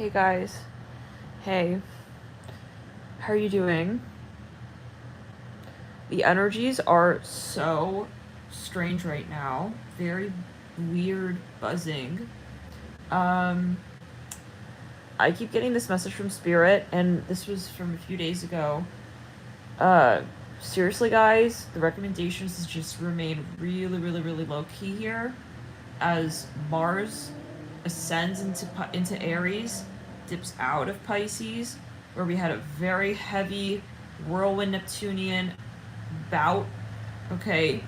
Hey guys. Hey. How are you doing? The energies are so strange right now. Very weird buzzing. Um I keep getting this message from Spirit, and this was from a few days ago. Uh Seriously guys, the recommendations is just remain really low key here as Mars ascends into Aries, dips out of Pisces, where we had a very heavy whirlwind Neptunian bout. Okay,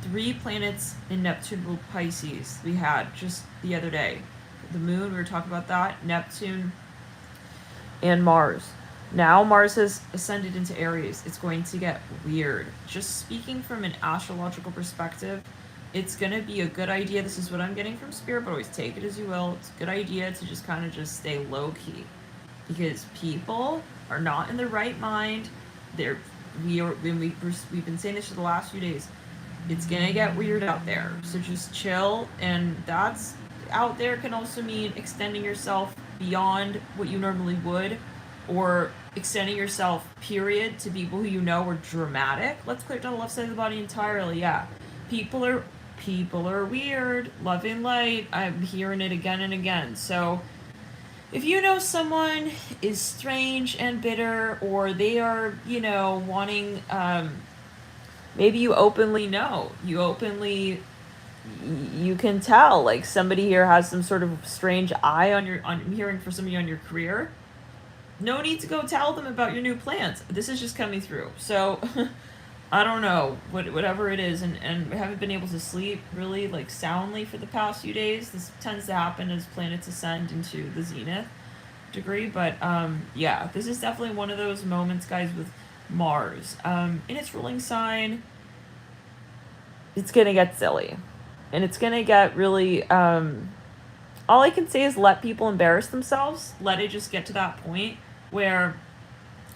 3 planets in Neptune ruled Pisces we had just the other day. The moon, we were talking about that, Neptune and Mars. Now Mars has ascended into Aries. It's going to get weird. Just speaking from an astrological perspective, it's going to be a good idea. This is what I'm getting from Spirit, but always take it as you will. It's a good idea to just kind of just stay low key, because people are not in the right mind. We've been saying this for the last few days. It's gonna get weird out there, so just chill. And that's out there can also mean extending yourself beyond what you normally would, or extending yourself period to people who you know are dramatic. Let's clear down the left side of the body entirely. Yeah, people are weird. Love and light, I'm hearing it again and again. So if you know someone is strange and bitter, or they are, wanting, maybe you openly know, you can tell, like, somebody here has some sort of strange eye I'm hearing for somebody on your career. No need to go tell them about your new plans. This is just coming through. So, I don't know, whatever it is, and I haven't been able to sleep really, like, soundly for the past few days. This tends to happen as planets ascend into the zenith degree, but, yeah, this is definitely one of those moments, guys, with Mars. In its ruling sign, it's gonna get silly. And it's gonna get really, all I can say is let people embarrass themselves. Let it just get to that point where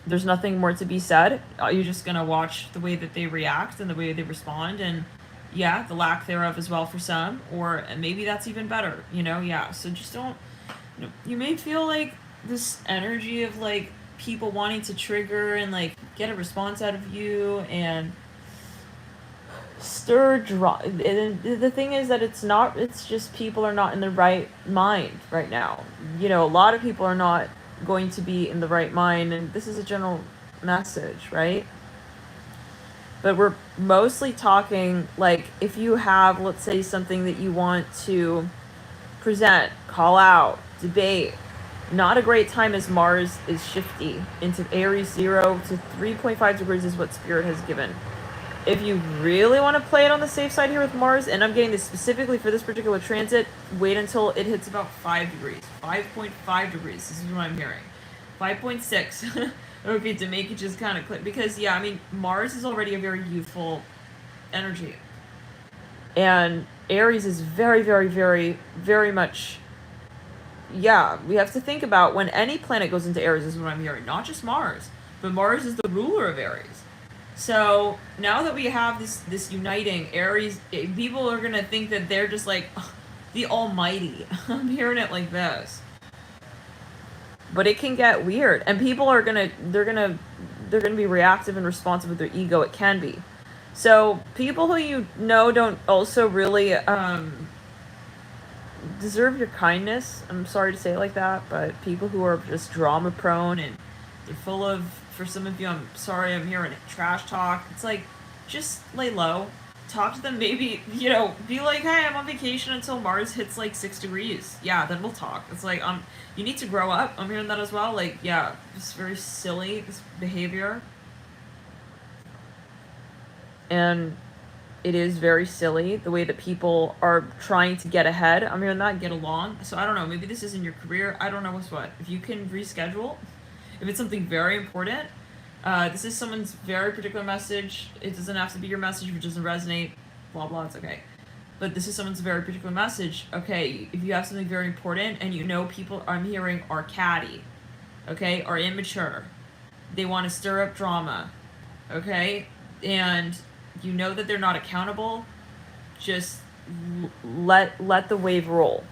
there's nothing more to be said. You're just gonna watch the way that they react and the way they respond, and yeah, the lack thereof as well for some, or maybe that's even better, yeah. So just don't, you may feel like this energy of, like, people wanting to trigger and, like, get a response out of you and stir drama. The thing is that it's just people are not in the right mind right now. A lot of people are not going to be in the right mind, and this is a general message, right? But we're mostly talking, like, if you have, let's say, something that you want to present, call out, debate, not a great time, as Mars is shifty into Aries 0 to 3.5 degrees is what Spirit has given. If you really want to play it on the safe side here with Mars, and I'm getting this specifically for this particular transit, wait until it hits about 5 degrees. 5.5 degrees, this is what I'm hearing. 5.6. Okay, to make it just kind of click. Because, yeah, I mean, Mars is already a very youthful energy. And Aries is very much... Yeah, we have to think about when any planet goes into Aries, is what I'm hearing. Not just Mars, but Mars is the ruler of Aries. So now that we have this uniting, Aries, people are gonna think that they're just like the almighty. I'm hearing it like this. But it can get weird, and people are they're gonna be reactive and responsive with their ego. It can be. So people who don't also really deserve your kindness. I'm sorry to say it like that, but people who are just drama prone and they're full of, for some of you, I'm sorry, I'm hearing trash talk. It's like, just lay low. Talk to them, maybe, be like, hey, I'm on vacation until Mars hits, like, 6 degrees. Yeah, then we'll talk. It's like, you need to grow up. I'm hearing that as well. Like, yeah, it's very silly, this behavior. And it is very silly, the way that people are trying to get ahead. I'm hearing that, get along. So I don't know, maybe this is in your career. I don't know what's what. If you can reschedule, if it's something very important, this is someone's very particular message. It doesn't have to be your message. If it doesn't resonate, blah, blah, it's okay. But this is someone's very particular message. Okay, if you have something very important and people I'm hearing are catty, okay, are immature, they want to stir up drama, okay, and you know that they're not accountable, just let the wave roll.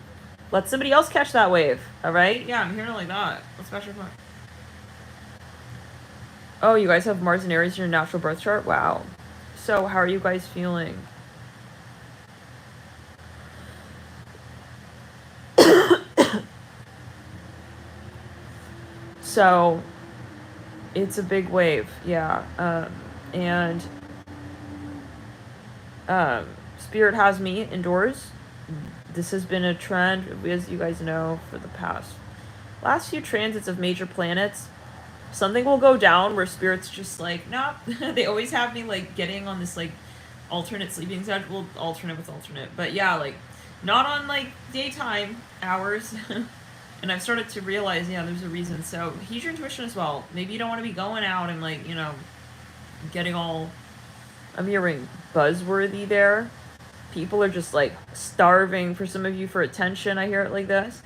Let somebody else catch that wave, alright? Yeah, I'm hearing it like that. Let's back your point. Oh, you guys have Mars and Aries in your natural birth chart? Wow. So, how are you guys feeling? So, it's a big wave, yeah. And Spirit has me indoors. This has been a trend, as you guys know, for the last few transits of major planets. Something will go down where Spirit's just like, nah. They always have me like getting on this like alternate sleeping schedule, alternate with alternate. But yeah, like not on like daytime hours. And I've started to realize, yeah, there's a reason. So heed your intuition as well. Maybe you don't want to be going out and like, you know, getting all, I'm hearing buzzworthy there. People are just like starving for some of you for attention. I hear it like this.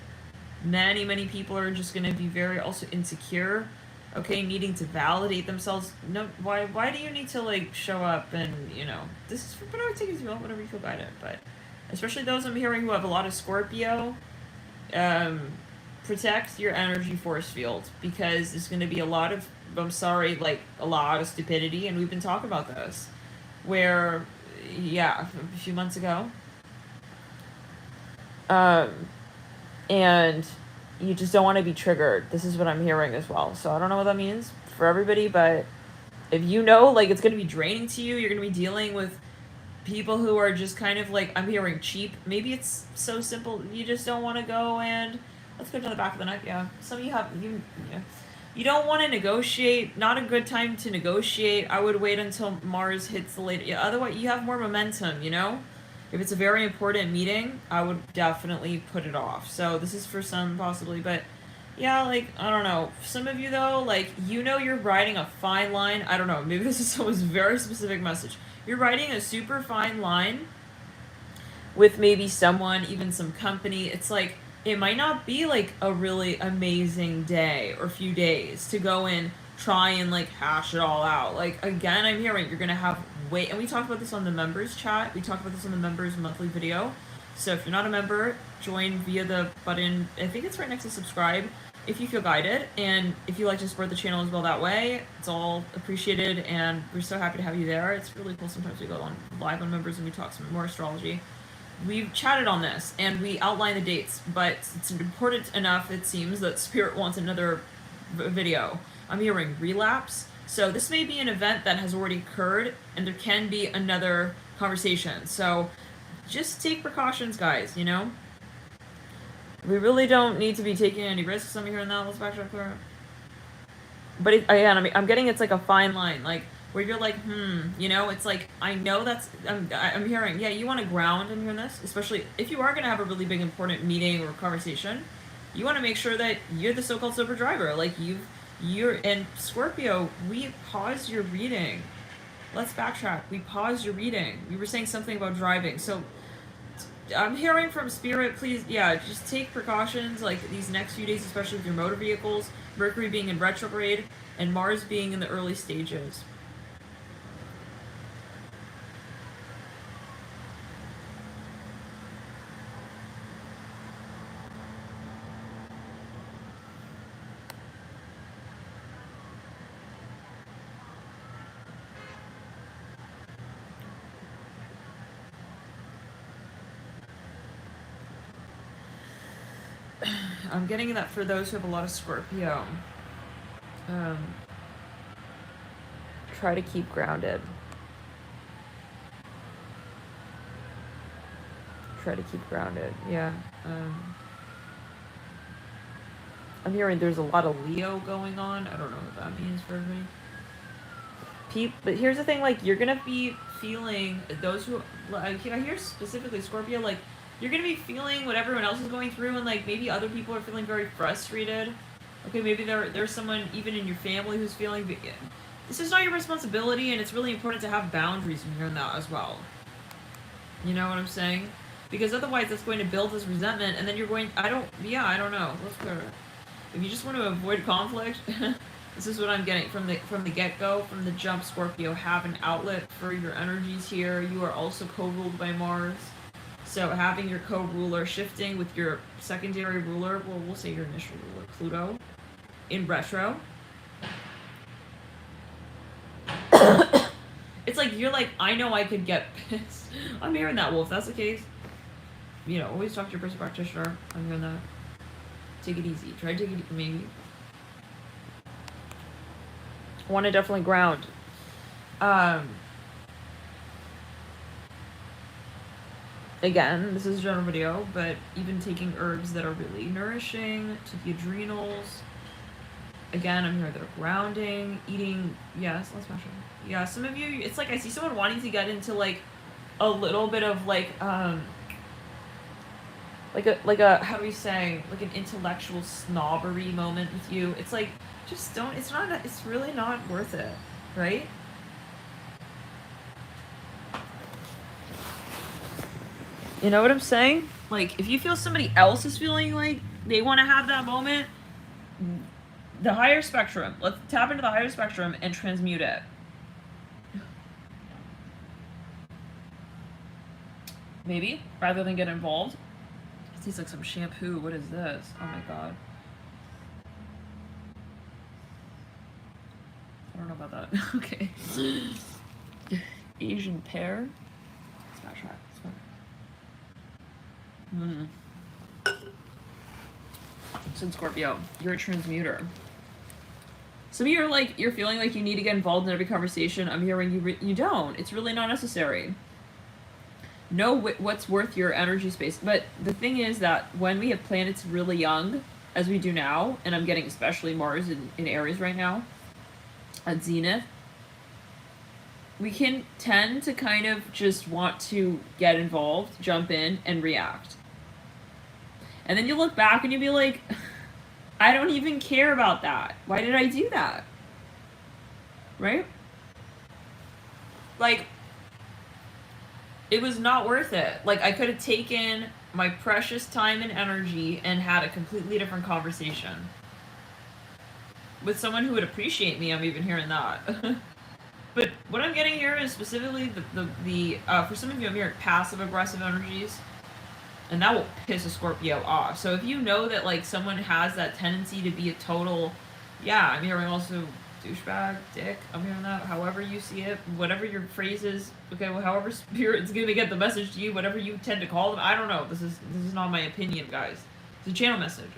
Many people are just going to be very also insecure. Okay, needing to validate themselves. No, why do you need to like show up and, you know, this is for whatever take as you want, whatever you feel guided. But especially those I'm hearing who have a lot of Scorpio, protect your energy force field, because there's going to be a lot of, I'm sorry, like a lot of stupidity, and we've been talking about this, where, yeah, a few months ago, and you just don't want to be triggered. This is what I'm hearing as well. So I don't know what that means for everybody, but if you know, like, it's going to be draining to you, you're going to be dealing with people who are just kind of like, I'm hearing cheap. Maybe it's so simple, you just don't want to go and, let's go to the back of the neck, yeah. Some of you have, you don't want to negotiate, not a good time to negotiate. I would wait until Mars hits the late, yeah, otherwise you have more momentum, you know? If it's a very important meeting, I would definitely put it off. So this is for some possibly, but yeah, like, I don't know. Some of you though, like, you know you're riding a fine line. I don't know, maybe this is someone's very specific message. You're riding a super fine line with maybe someone, even some company. It's like, it might not be like a really amazing day or few days to go and try and like hash it all out. Like, again, I'm hearing you're gonna have and we talked about this on the members chat. We talked about this on the members monthly video. So if you're not a member, join via the button. I think it's right next to subscribe if you feel guided. And if you like to support the channel as well that way, it's all appreciated. And we're so happy to have you there. It's really cool. Sometimes we go on live on members and we talk some more astrology. We've chatted on this and we outline the dates, but it's important enough, it seems, that Spirit wants another video. I'm hearing relapse. So this may be an event that has already occurred, and there can be another conversation. So just take precautions, guys, you know? We really don't need to be taking any risks. I'm hearing that. Let's backtrack clear. But again, I mean, I'm getting it's like a fine line, like where you're like, you know, it's like, I know that's, I'm hearing, yeah, you want to ground in this, especially if you are going to have a really big important meeting or conversation. You want to make sure that you're the so-called sober driver, like you're in Scorpio. We pause your reading. Let's backtrack. We pause your reading. You were saying something about driving. So I'm hearing from Spirit, please, yeah, just take precautions like these next few days, especially with your motor vehicles, Mercury being in retrograde and Mars being in the early stages. I'm getting that for those who have a lot of Scorpio. Try to keep grounded. Try to keep grounded, yeah. I'm hearing there's a lot of Leo going on. I don't know what that means for everybody. But here's the thing, like, you're gonna be feeling, those who, I hear specifically Scorpio, like, you're gonna be feeling what everyone else is going through, and like maybe other people are feeling very frustrated. Okay, maybe there's someone even in your family who's feeling. This is not your responsibility, and it's really important to have boundaries when you're in that as well. You know what I'm saying? Because otherwise, that's going to build this resentment, and then you're going. I don't know. Let's go. If you just want to avoid conflict, this is what I'm getting from the get-go, from the jump. Scorpio, have an outlet for your energies here. You are also co-ruled by Mars. So having your co-ruler shifting with your secondary ruler, well, we'll say your initial ruler, Pluto, in retro. It's like, you're like, I know I could get pissed. I'm hearing that. Well, if that's the case, you know, always talk to your person practitioner. I'm hearing that. Take it easy. Try to take it, maybe. I want to definitely ground. Again, this is a general video, but even taking herbs that are really nourishing to the adrenals. Again, I'm here, they're grounding, eating, yes, let's mention. Yeah, some of you, it's like I see someone wanting to get into like a little bit of like a how do we say, like an intellectual snobbery moment with you. It's like, just don't, it's really not worth it, right? You know what I'm saying? Like, if you feel somebody else is feeling like they want to have that moment, the higher spectrum, let's tap into the higher spectrum and transmute it. Maybe, rather than get involved. It tastes like some shampoo. What is this? Oh my god. I don't know about that. Okay. Asian pear. Let's not try it. So Scorpio, you're a transmuter. Some of you are like, you're feeling like you need to get involved in every conversation. I'm hearing you don't. It's really not necessary. Know what's worth your energy space. But the thing is that when we have planets really young, as we do now, and I'm getting especially Mars in Aries right now, at Zenith, we can tend to kind of just want to get involved, jump in, and react. And then you look back and you'll be like, I don't even care about that. Why did I do that? Right? Like, it was not worth it. Like, I could have taken my precious time and energy and had a completely different conversation. With someone who would appreciate me, I'm even hearing that. But what I'm getting here is specifically for some of you, I'm hearing passive aggressive energies. And that will piss a Scorpio off. So if you know that, like, someone has that tendency to be a total, yeah, I'm hearing also douchebag, dick, I'm hearing that, however you see it, whatever your phrase is, okay, well, however spirit's gonna get the message to you, whatever you tend to call them, I don't know, this is not my opinion, guys. It's a channel message.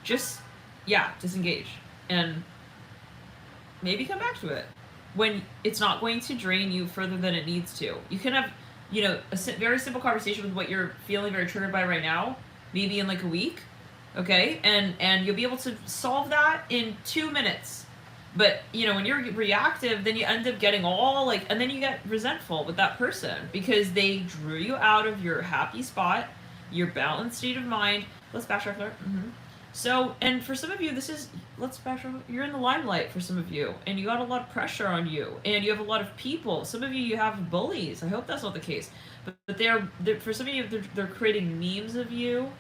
Just, yeah, disengage. And maybe come back to it. When it's not going to drain you further than it needs to. You can have, you know, a very simple conversation with what you're feeling very triggered by right now, maybe in like a week, okay? And you'll be able to solve that in 2 minutes. But, you know, when you're reactive, then you end up getting all like, and then you get resentful with that person because they drew you out of your happy spot, your balanced state of mind. Let's backtrack there. So, and for some of you, you're in the limelight for some of you, and you got a lot of pressure on you, and you have a lot of people. Some of you have bullies. I hope that's not the case. But they're for some of you, they're creating memes of you.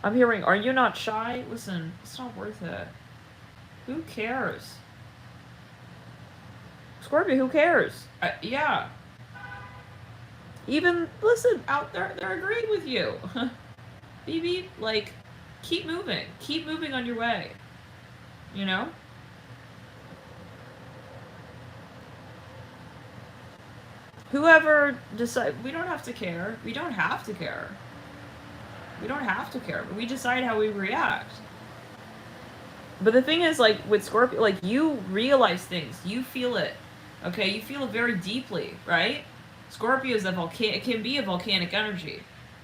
I'm hearing, are you not shy? Listen, it's not worth it. Who cares? Scorpio, who cares? Yeah. Even, listen, out there, they're agreeing with you. BB, like, keep moving. Keep moving on your way. You know? Whoever decide, we don't have to care. We don't have to care. We don't have to care. But we decide how we react. But the thing is, like, with Scorpio, like, you realize things. You feel it. Okay? You feel it very deeply, right? Scorpio is it can be a volcanic energy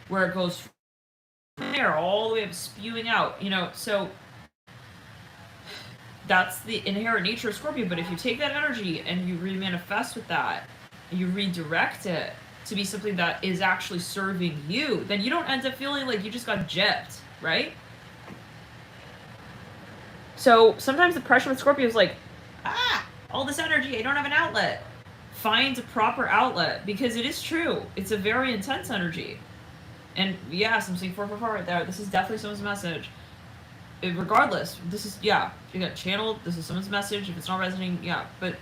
where it goes from there all the way up spewing out, you know, so that's the inherent nature of Scorpio. But if you take that energy and you remanifest with that, and you redirect it to be something that is actually serving you, then you don't end up feeling like you just got gypped, right? So sometimes the pressure with Scorpio is like, all this energy, I don't have an outlet. Find a proper outlet, because it is true. It's a very intense energy. And yes, I'm seeing 444 right there. This is definitely someone's message. Regardless, this is, yeah, you got channeled. This is someone's message. If it's not resonating, yeah. But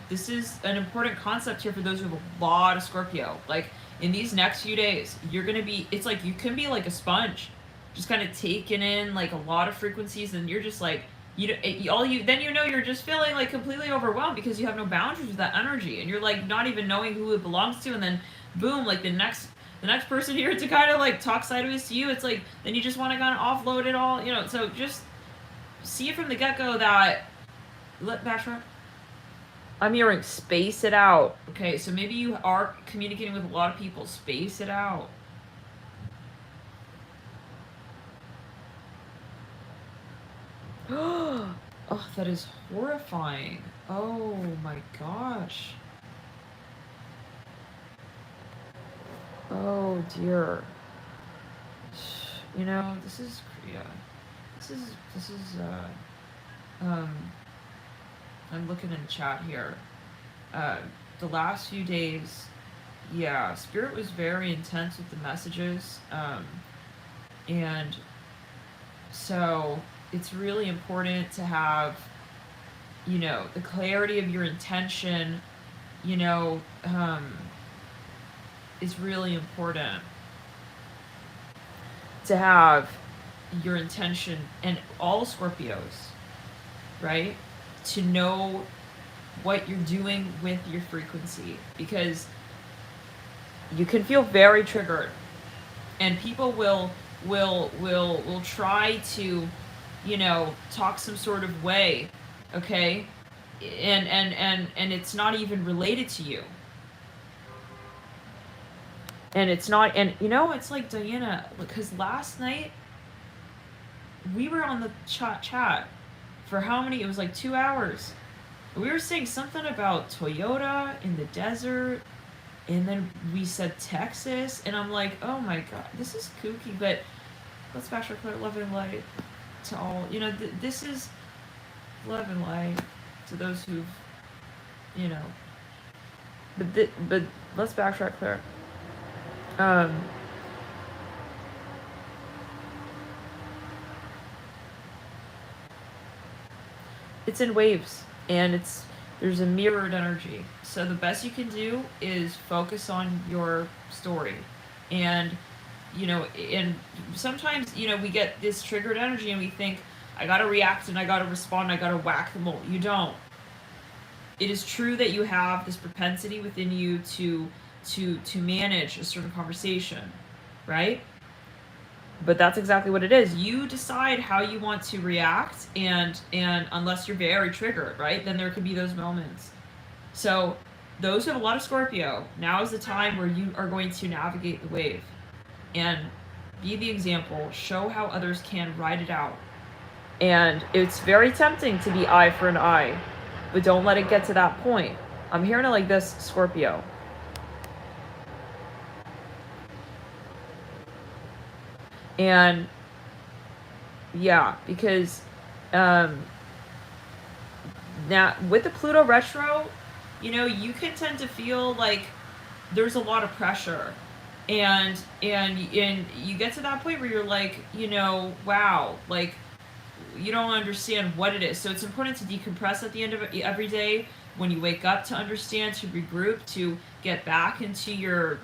this is an important concept here for those who have a lot of Scorpio. Like, in these next few days, you're going to be, it's like you can be like a sponge, just kind of taking in like a lot of frequencies, and you're just like, then you're just feeling like completely overwhelmed because you have no boundaries with that energy, and you're like not even knowing who it belongs to, and then boom, like the next person here to kind of like talk sideways to you, it's like, then you just want to kind of offload it all, so just see it from the get-go that, backtrack. I'm hearing space it out. Okay, so maybe you are communicating with a lot of people. Space it out. Oh, that is horrifying. Oh my gosh. Oh dear. This is, I'm looking in chat here. The last few days, yeah, Spirit was very intense with the messages. And so it's really important to have, the clarity of your intention, is really important to have your intention, and all Scorpios, right? To know what you're doing with your frequency, because you can feel very triggered, and people will try to, talk some sort of way, okay, and it's not even related to you, and it's not, and it's like, Diana, because last night we were on the chat for how many, it was like 2 hours. We were saying something about Toyota in the desert, and then we said Texas, and I'm like, oh my god, this is kooky, but let's backtrack. Love and light to all. This is love and light to those who've, but let's backtrack, Claire. It's in waves, and there's a mirrored energy. So the best you can do is focus on your story. And, and sometimes, we get this triggered energy and we think, I gotta react and I gotta respond, I gotta whack them all. You don't. It is true that you have this propensity within you to manage a certain conversation, right? But that's exactly what it is. You decide how you want to react, and unless you're very triggered, right, then there could be those moments. So those who have a lot of Scorpio, now is the time where you are going to navigate the wave and be the example, show how others can ride it out. And it's very tempting to be eye for an eye, but don't let it get to that point. I'm hearing it like this, Scorpio. And yeah, because now with the Pluto retro, you can tend to feel like there's a lot of pressure, and you get to that point where you're like, wow, like you don't understand what it is. So it's important to decompress at the end of every day, when you wake up, to understand, to regroup, to get back into your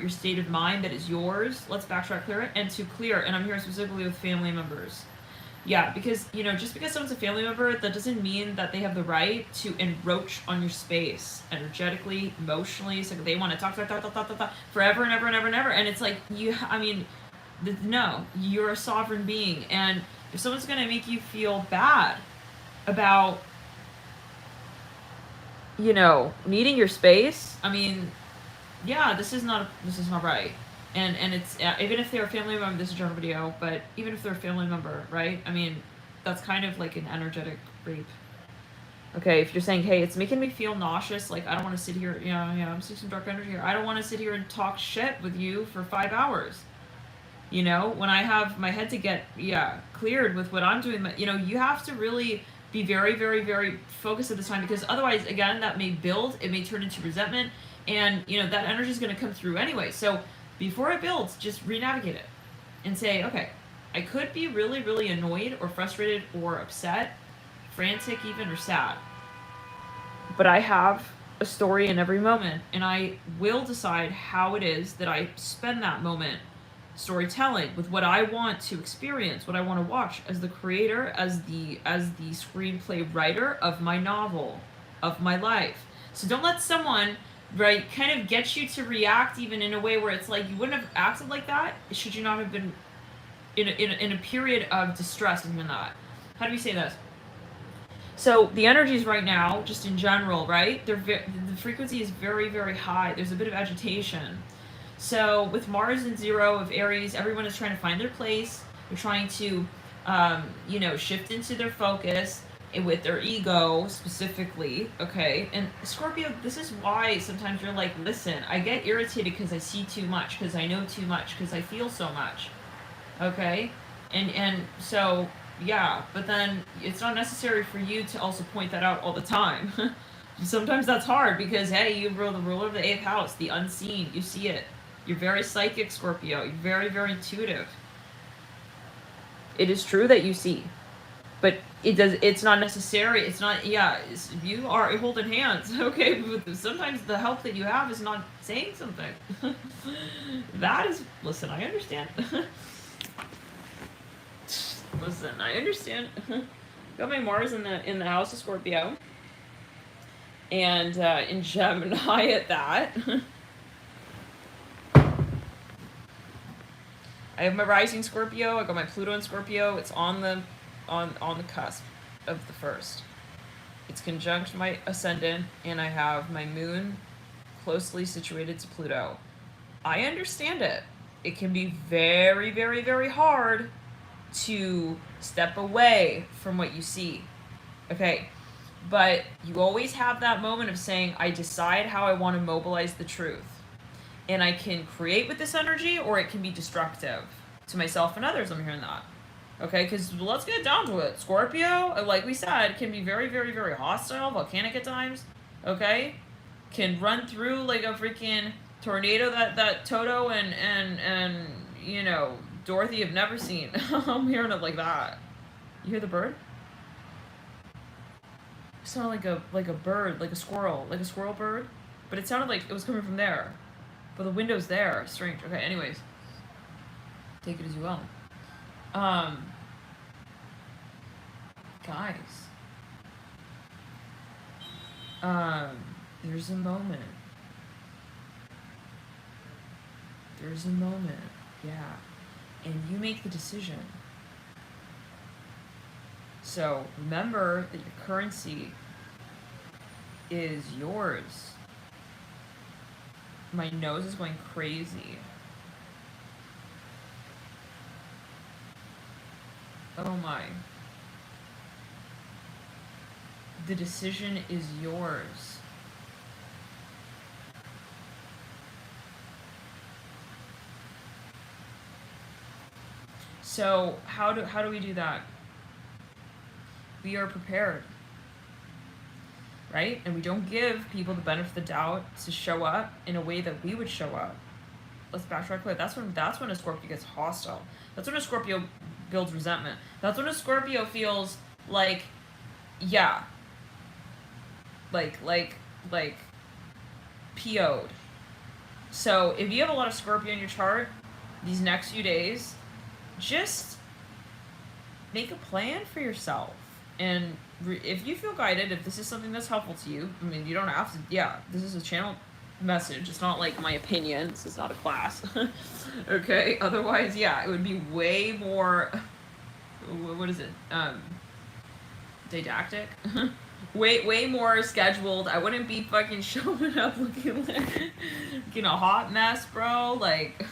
state of mind that is yours. Let's backtrack, clear it, and to clear. And I'm here specifically with family members. Yeah, because, just because someone's a family member, that doesn't mean that they have the right to encroach on your space, energetically, emotionally. So they want to talk forever and ever and ever and ever. And it's like, no, you're a sovereign being. And if someone's going to make you feel bad about, needing your space, yeah, this is not right. And it's, even if they're a family member, this is a general video, but even if they're a family member, right? That's kind of like an energetic rape. Okay, if you're saying, hey, it's making me feel nauseous, like I don't want to sit here, I'm seeing some dark energy here. I don't want to sit here and talk shit with you for 5 hours. When I have my head to get, cleared with what I'm doing, you have to really be very, very, very focused at this time, because otherwise, again, that may build, it may turn into resentment, and, that energy is going to come through anyway. So before it builds, just re-navigate it and say, okay, I could be really, really annoyed or frustrated or upset, frantic even, or sad. But I have a story in every moment, and I will decide how it is that I spend that moment storytelling with what I want to experience, what I want to watch as the creator, as the screenplay writer of my novel, of my life. So don't let someone, right, kind of get you to react even in a way where it's like you wouldn't have acted like that should you not have been in a period of distress and that. How do we say this? So the energies right now, just in general, right? The frequency is very, very high. There's a bit of agitation. So with Mars in 0 of Aries, everyone is trying to find their place. They're trying to, shift into their focus with their ego specifically. Okay, and Scorpio, this is why sometimes you're like, listen, I get irritated because I see too much, because I know too much, because I feel so much. Okay, and so yeah, but then it's not necessary for you to also point that out all the time. Sometimes that's hard because, hey, you rule the ruler of the 8th house, the unseen, you see it. You're very psychic, Scorpio. You're very, very intuitive. It is true that you see, but it's not necessary. It's not, you are holding hands, okay? But sometimes the help that you have is not saying something. That is, listen, I understand. Listen, I understand. Got my Mars in the house of Scorpio, and in Gemini at that. I have my rising Scorpio. I got my Pluto in Scorpio. It's on the cusp of the first. It's conjunct my ascendant, and I have my moon closely situated to Pluto. I understand it. It can be very, very, very hard to step away from what you see. Okay, but you always have that moment of saying, I decide how I want to mobilize the truth. And I can create with this energy, or it can be destructive to myself and others. I'm hearing that. Okay, because let's get down to it. Scorpio, like we said, can be very, very, very hostile, volcanic at times. Okay, can run through like a freaking tornado that Toto and Dorothy have never seen. I'm hearing it like that. You hear the bird? It sounded like a bird, like a squirrel bird, but it sounded like it was coming from there. But the window's there. Strange. Okay, anyways. Take it as you will. Guys. There's a moment. There's a moment. Yeah. And you make the decision. So remember that your currency is yours. My nose is going crazy. Oh my. The decision is yours. So how do we do that? We are prepared. Right? And we don't give people the benefit of the doubt to show up in a way that we would show up. Let's backtrack quick. That's when a Scorpio gets hostile. That's when a Scorpio builds resentment. That's when a Scorpio feels like, yeah, like PO'd. So if you have a lot of Scorpio in your chart, these next few days, just make a plan for yourself. And if you feel guided, if this is something that's helpful to you, I mean, you don't have to, this is a channel message. It's not like my opinion. This is not a class. Okay? Otherwise, it would be way more, what is it? Didactic? way more scheduled. I wouldn't be fucking showing up looking like a hot mess, bro. Like,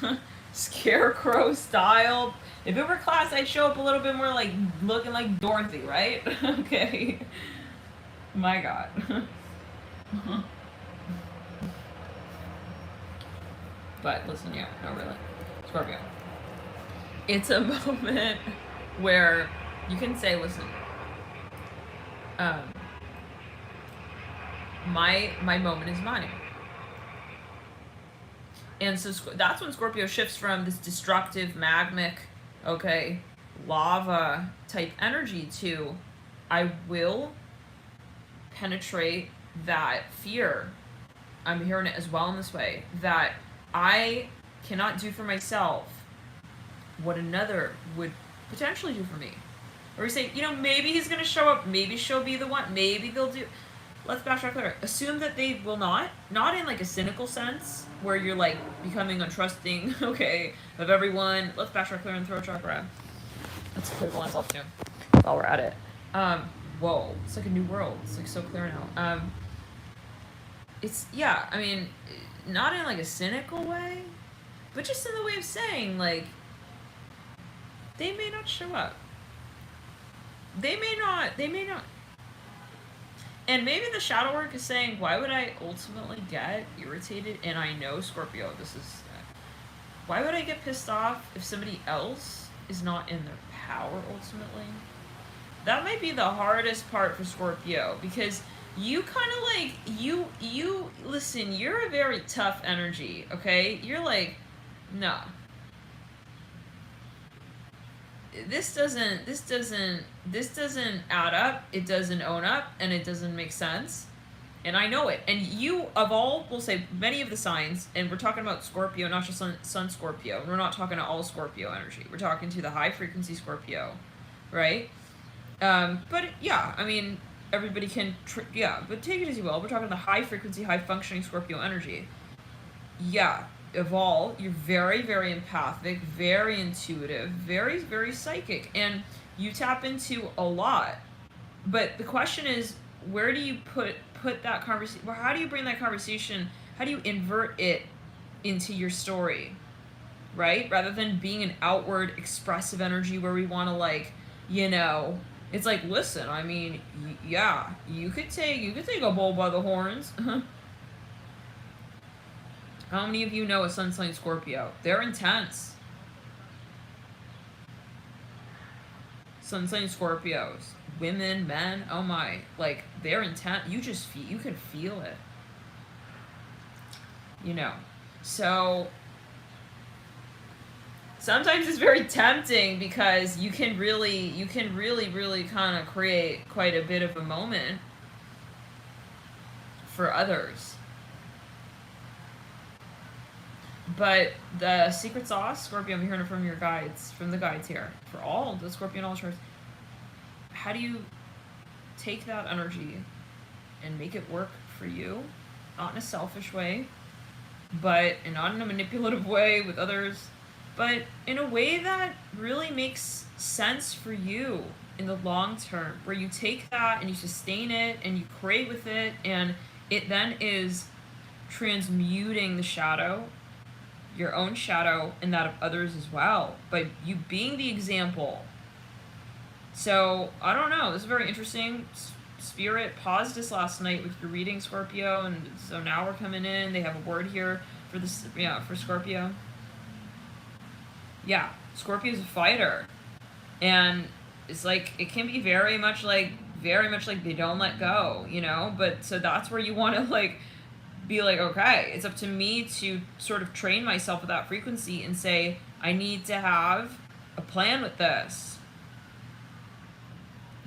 scarecrow style. If it were class, I'd show up a little bit more like looking like Dorothy, right? Okay. My God. But listen, no, really. Scorpio. It's a moment where you can say, listen, my moment is mine. And so that's when Scorpio shifts from this destructive, magmic, lava type energy to, I will penetrate that fear, I'm hearing it as well in this way, that I cannot do for myself what another would potentially do for me. Or we say, you know, maybe he's going to show up, maybe she'll be the one, maybe they'll do... Let's backtrack there. Assume that they will not in like a cynical sense, where you're like becoming untrusting, okay, of everyone. Let's backtrack there and throw chakra. Let's clear the lines off too, while we're at it. Whoa, it's like a new world. It's like so clear now. It's, yeah, I mean, not in like a cynical way, but just in the way of saying, like, they may not show up. They may not. And maybe the shadow work is saying, why would I ultimately get irritated? And I know, Scorpio, this is... Why would I get pissed off if somebody else is not in their power, ultimately? That might be the hardest part for Scorpio, because you kind of like... You listen, you're a very tough energy, okay? You're like, nah. This doesn't add up, it doesn't own up, and it doesn't make sense. And I know it. And you, of all, we'll say, many of the signs, and we're talking about Scorpio, not just Sun Scorpio, and we're not talking to all Scorpio energy. We're talking to the high frequency Scorpio, right? But yeah, I mean, everybody can, but take it as you will. We're talking the high frequency, high functioning Scorpio energy. Yeah. Of all, you're very, very empathic, very intuitive, very, very psychic, and you tap into a lot. But the question is, where do you put that conversation? Well, how do you bring that conversation? How do you invert it into your story, right? Rather than being an outward, expressive energy where we want to, like, you know, it's like, listen, I mean, yeah, you could take a bull by the horns. How many of you know a sun sign Scorpio? They're intense. Sun sign Scorpios. Women, men, oh my. Like, they're intense. You can feel it. You know. So, sometimes it's very tempting because you can really kind of create quite a bit of a moment for others. But the secret sauce, Scorpio, I'm hearing it from your guides, from the guides here, for all the Scorpio and all charts. How do you take that energy and make it work for you? Not in a selfish way, but and not in a manipulative way with others, but in a way that really makes sense for you in the long term, where you take that and you sustain it and you create with it, and it then is transmuting the shadow, your own shadow, and that of others as well, by you being the example. So, I don't know, this is very interesting. Spirit paused us last night with your reading, Scorpio, and so now we're coming in. They have a word here for this, for Scorpio. Yeah, Scorpio's a fighter. And it's like, it can be very much like they don't let go, you know? But, so that's where you want to, like, be like, okay, it's up to me to sort of train myself with that frequency and say, I need to have a plan with this.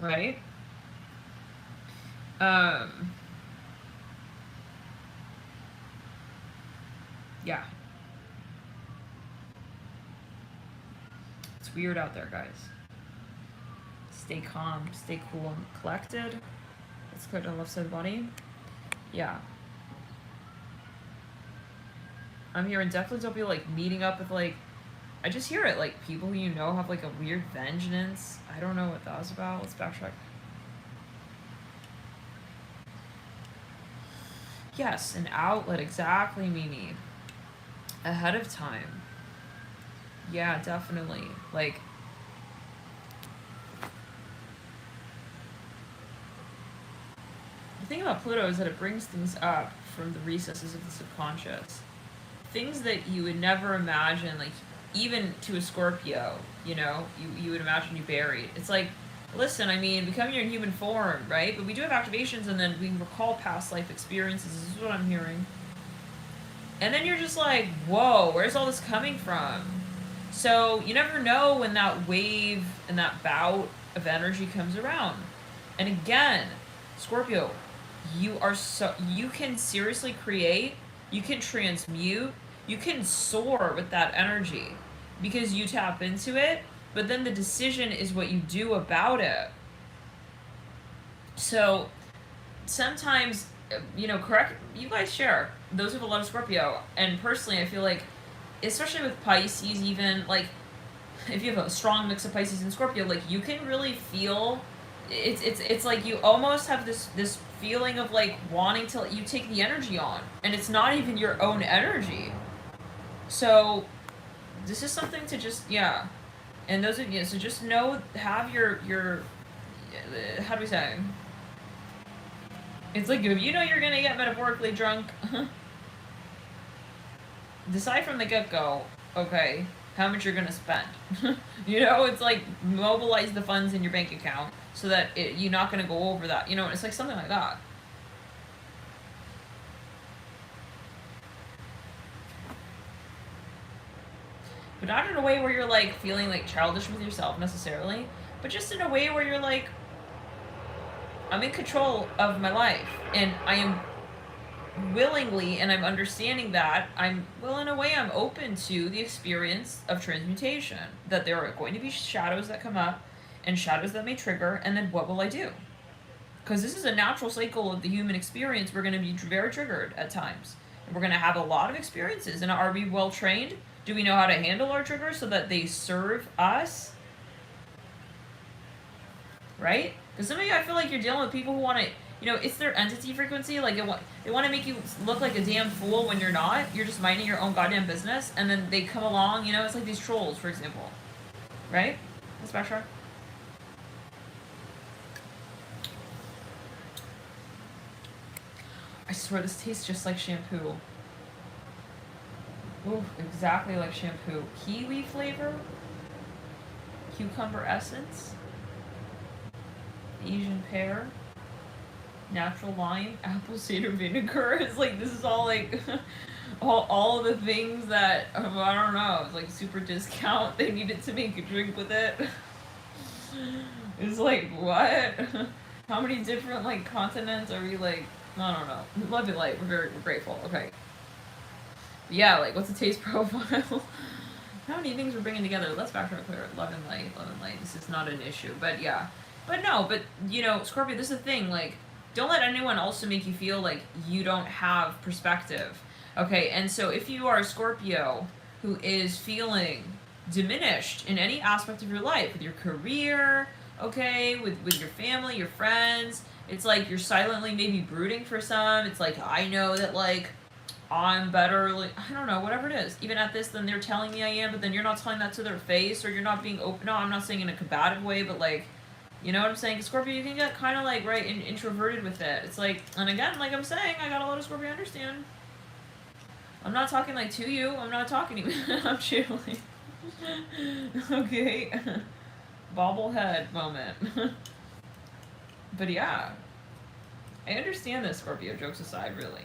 Right? Yeah. It's weird out there, guys. Stay calm, stay cool and collected. Let's go to the left side of the body. Yeah. I'm hearing definitely don't be like meeting up with like, I just hear it, like people who you know have like a weird vengeance. I don't know what that was about. Let's backtrack. Yes, an outlet, exactly, Mimi. Ahead of time. Yeah, definitely. Like, the thing about Pluto is that it brings things up from the recesses of the subconscious. Things that you would never imagine, like, even to a Scorpio, you know, you would imagine you buried. It's like, listen, I mean, we come here in human form, right? But we do have activations, and then we recall past life experiences. This is what I'm hearing. And then you're just like, whoa, where's all this coming from? So you never know when that wave and that bout of energy comes around. And again, Scorpio, you can seriously create, you can transmute, you can soar with that energy because you tap into it, but then the decision is what you do about it. So sometimes, correct, you guys share, those have a lot of Scorpio, and personally I feel like, especially with Pisces, even like if you have a strong mix of Pisces and Scorpio, like you can really feel, it's like you almost have this feeling of like wanting to, you take the energy on, and it's not even your own energy. So this is something to just, yeah. And those of you, so just know, have your how do we say? It's like, if you know you're gonna get metaphorically drunk, decide from the get-go, okay, how much you're gonna spend. It's like, mobilize the funds in your bank account so that you're not gonna go over that. It's like something like that. But not in a way where you're like feeling like childish with yourself necessarily, but just in a way where you're like, I'm in control of my life, and I am willingly, and I'm understanding that I'm, well, in a way, I'm open to the experience of transmutation, that there are going to be shadows that come up and shadows that may trigger, and then what will I do? Because this is a natural cycle of the human experience. We're going to be very triggered at times, and we're going to have a lot of experiences. And are we well trained? Do we know how to handle our triggers so that they serve us? Right? Because some of you, I feel like you're dealing with people who want to, it's their entity frequency. Like, they want to make you look like a damn fool when you're not. You're just minding your own goddamn business. And then they come along, it's like these trolls, for example. Right? That's Bachelor. I swear this tastes just like shampoo. Ooh, exactly like shampoo. Kiwi flavor. Cucumber essence. Asian pear, natural lime, apple cider vinegar. It's like, this is all like all of the things that, I don't know, it's like super discount. They needed to make a drink with it. It's like, what? How many different like continents are we like? I don't know. Love it, light. We're grateful. Okay. But yeah, like, what's the taste profile? How many things we're bringing together? Let's factor it clear. Love and light. Love and light. This is not an issue. But yeah. But no, Scorpio, this is the thing, like, don't let anyone also make you feel like you don't have perspective, okay? And so if you are a Scorpio who is feeling diminished in any aspect of your life, with your career, okay, with your family, your friends, it's like you're silently maybe brooding for some, it's like, I know that, like, I'm better, like, I don't know, whatever it is, even at this, then they're telling me I am, but then you're not telling that to their face, or you're not being open. No, I'm not saying in a combative way, but like, you know what I'm saying? Scorpio, you can get kind of like, right, introverted with it. It's like, and again, like I'm saying, I got a lot of Scorpio, understand. I'm not talking like to you. I'm not talking to you. I'm chilling. Okay. Bobblehead moment. But yeah. I understand this, Scorpio, jokes aside, really.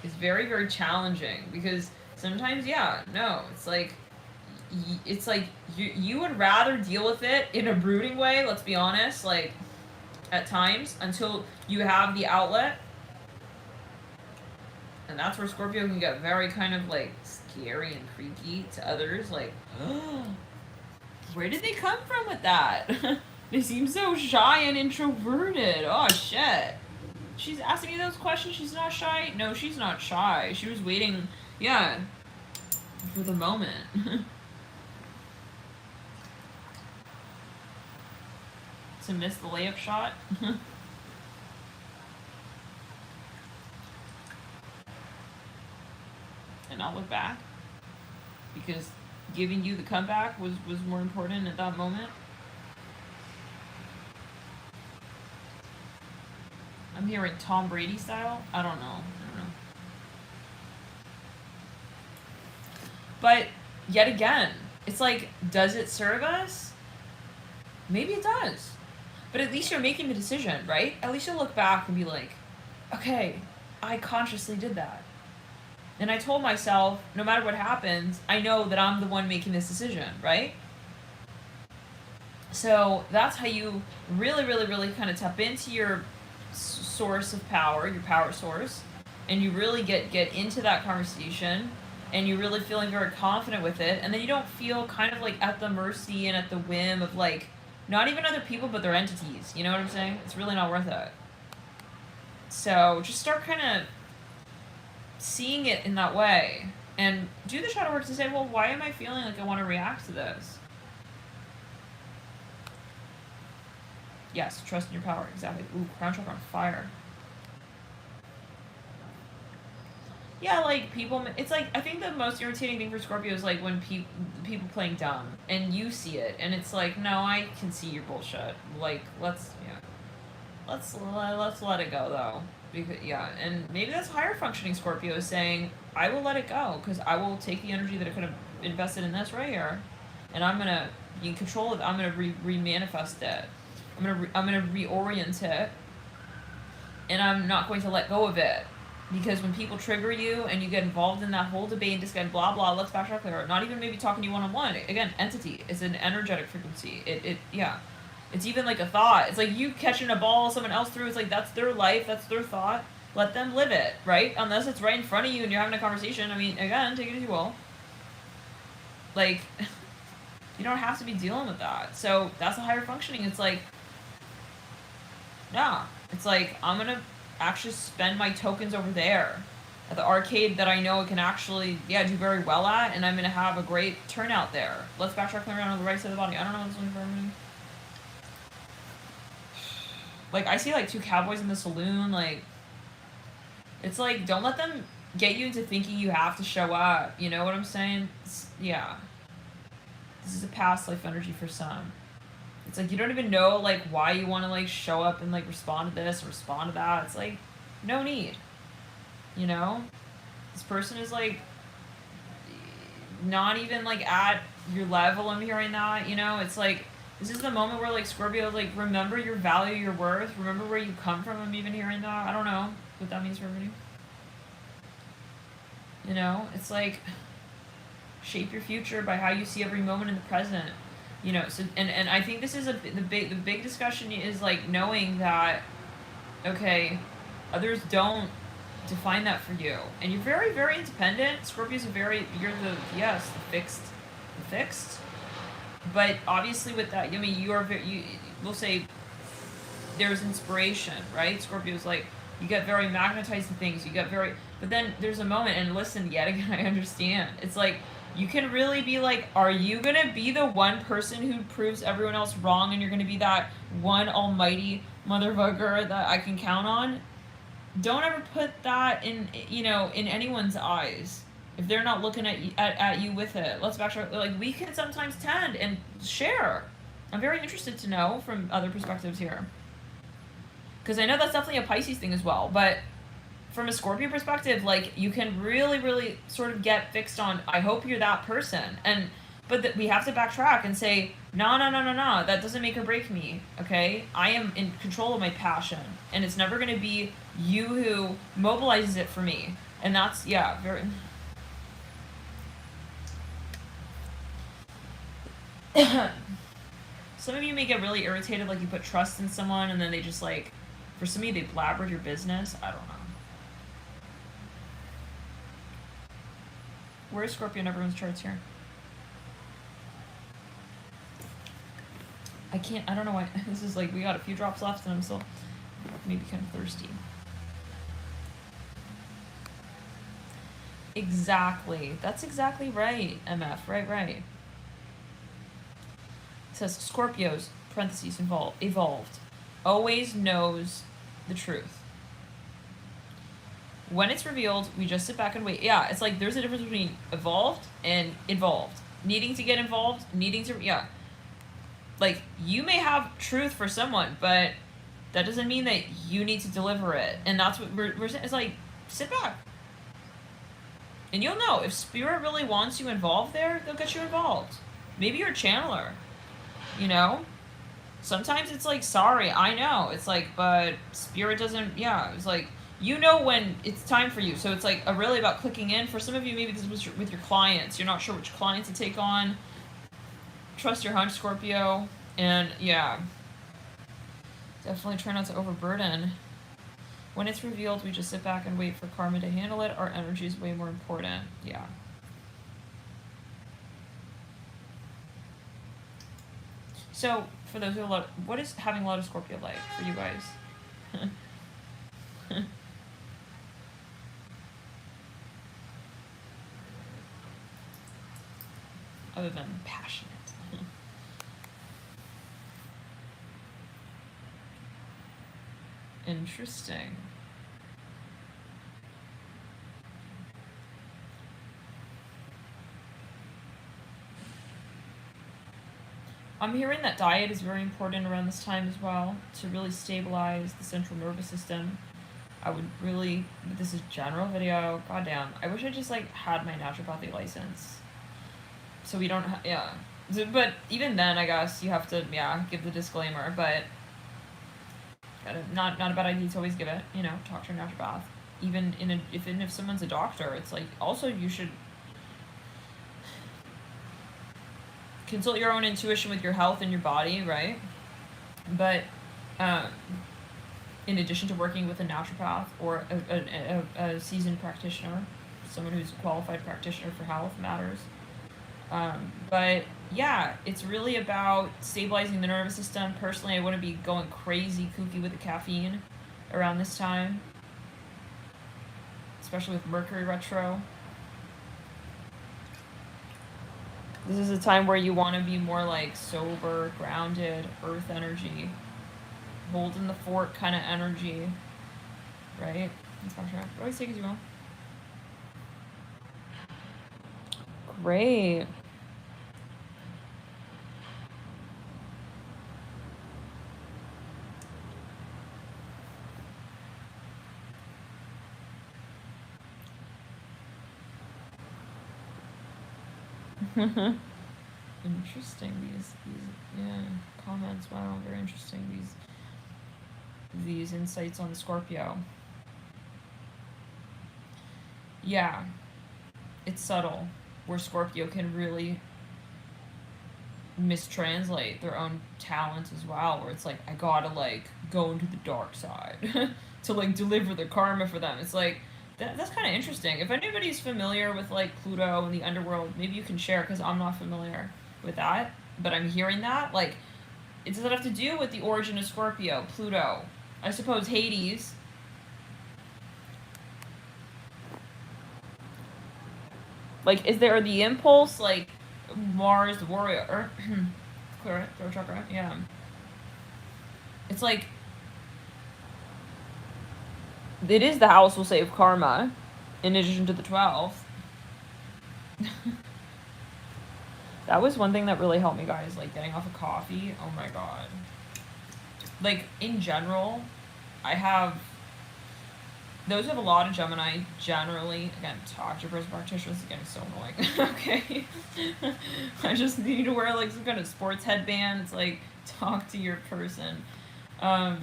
It's very, very challenging because sometimes, yeah, no, it's like you would rather deal with it in a brooding way, let's be honest, like, at times, until you have the outlet. And that's where Scorpio can get very kind of, like, scary and freaky to others, like, where did they come from with that? They seem so shy and introverted. Oh, shit. She's asking me those questions, she's not shy? No, she's not shy. She was waiting, yeah, for the moment. To miss the layup shot. And not look back. Because giving you the comeback was more important at that moment. I'm hearing Tom Brady style. I don't know. But yet again, it's like, does it serve us? Maybe it does. But at least you're making the decision, right? At least you'll look back and be like, okay, I consciously did that. And I told myself, no matter what happens, I know that I'm the one making this decision, right? So that's how you really, really, really kind of tap into your source of power, your power source, and you really get into that conversation, and you're really feeling very confident with it, and then you don't feel kind of like at the mercy and at the whim of like not even other people but their entities. You know what I'm saying? It's really not worth it. So just start kind of seeing it in that way, and do the shadow work to say, well, why am I feeling like I want to react to this? Yes, trust in your power. Exactly. Ooh, crown chakra on fire. Yeah, like, people... It's like, I think the most irritating thing for Scorpio is, like, when people playing dumb, and you see it, and it's like, no, I can see your bullshit. Like, let's let it go, though. Because, yeah, and maybe that's higher functioning Scorpio is saying, I will let it go, because I will take the energy that I could have invested in this right here, and I'm gonna be in control of it. I'm gonna re-manifest it. I'm gonna reorient it, and I'm not going to let go of it. Because when people trigger you and you get involved in that whole debate and just get blah blah, let's backtrack there. Not even maybe talking to you one-on-one. Again, entity. It's an energetic frequency. Yeah. It's even like a thought. It's like you catching a ball someone else through. It's like that's their life, that's their thought. Let them live it, right? Unless it's right in front of you and you're having a conversation. I mean, again, take it as you will. Like, you don't have to be dealing with that. So that's a higher functioning. It's like, nah. It's like, I'm gonna actually spend my tokens over there at the arcade that I know it can actually, do very well at, and I'm going to have a great turnout there. Let's backtrack around on the right side of the body. I don't know what's going for me. Like, I see, like, 2 cowboys in the saloon, like, it's like, don't let them get you into thinking you have to show up, you know what I'm saying? Yeah. This is a past life energy for some. It's like, you don't even know, like, why you want to, like, show up and, like, respond to this or respond to that. It's like, no need. You know? This person is, like, not even, like, at your level. I'm hearing that, you know? It's like, this is the moment where, like, Scorpio, like, remember your value, your worth. Remember where you come from. I'm even hearing that. I don't know what that means for everybody. You know? It's like, shape your future by how you see every moment in the present. You know, so and I think this is the big discussion is like knowing that, okay, others don't define that for you, and you're very, very independent. Scorpio's you're the fixed, but obviously with that, I mean, we'll say there's inspiration, right? Scorpio's like, you get very magnetized to things, but then there's a moment, and listen, yet again, I understand. It's like, you can really be like, are you going to be the one person who proves everyone else wrong, and you're going to be that one almighty motherfucker that I can count on? Don't ever put that in, you know, in anyone's eyes if they're not looking at you with it. Let's backtrack. Like, we can sometimes tend and share. I'm very interested to know from other perspectives here. Because I know that's definitely a Pisces thing as well, but from a Scorpio perspective, like, you can really, really sort of get fixed on, I hope you're that person. But we have to backtrack and say, no, that doesn't make or break me, okay? I am in control of my passion, and it's never going to be you who mobilizes it for me. And that's, very... Some of you may get really irritated, like, you put trust in someone, and then they just, like, for some of you, they blabbered your business. I don't know. Where's Scorpio in everyone's charts here? I don't know why. This is like, we got a few drops left and I'm still maybe kind of thirsty. Exactly. That's exactly right, MF. Right. It says Scorpios, parentheses, evolved, always knows the truth. When it's revealed, we just sit back and wait. Yeah, it's like there's a difference between evolved and involved. Needing to get involved, Like, you may have truth for someone, but that doesn't mean that you need to deliver it. And that's what we're saying. It's like, sit back. And you'll know. If Spirit really wants you involved there, they'll get you involved. Maybe you're a channeler, you know? Sometimes it's like, sorry, I know. It's like, but Spirit doesn't, it's like, you know when it's time for you. So it's like really about clicking in. For some of you, maybe this was with your clients. You're not sure which clients to take on. Trust your hunch, Scorpio. And definitely try not to overburden. When it's revealed, we just sit back and wait for karma to handle it. Our energy is way more important. Yeah. So, for those who are what is having a lot of Scorpio like for you guys? Other than passionate. Interesting. I'm hearing that diet is very important around this time as well to really stabilize the central nervous system. I would really, this is a general video, goddamn, I wish I just like had my naturopathy license. So we don't, yeah. But even then, I guess, you have to, yeah, give the disclaimer, but not a bad idea to always give it, you know, talk to your naturopath. Even if someone's a doctor, it's like, also you should consult your own intuition with your health and your body, right? But in addition to working with a naturopath or a seasoned practitioner, someone who's a qualified practitioner for health matters. But yeah, it's really about stabilizing the nervous system. Personally, I wouldn't be going crazy kooky with the caffeine around this time, especially with Mercury retro. This is a time where you want to be more like sober, grounded, earth energy, holding the fort kind of energy, right? That's not sure. Always take as you will. Great. Interesting. These yeah, comments. Wow, very interesting. These insights on the Scorpio. Yeah, it's subtle, where Scorpio can really mistranslate their own talents as well, where it's like, I gotta like go into the dark side to like deliver the karma for them. It's like, that's kind of interesting. If anybody's familiar with like Pluto and the underworld, maybe you can share, because I'm not familiar with that, but I'm hearing that. Like, does it have to do with the origin of Scorpio, Pluto? I suppose Hades. Like, is there the impulse, like, Mars, the warrior, or, clear it, throat chakra, yeah. It's like, it is the house will save karma, in addition to the 12th. That was one thing that really helped me, guys, like, getting off of coffee. Oh my god. Like, in general, I have, those who have a lot of Gemini, generally, again, talk to your person practitioner, this is getting so annoying. Okay. I just need to wear, like, some kind of sports headband. It's like, talk to your person. But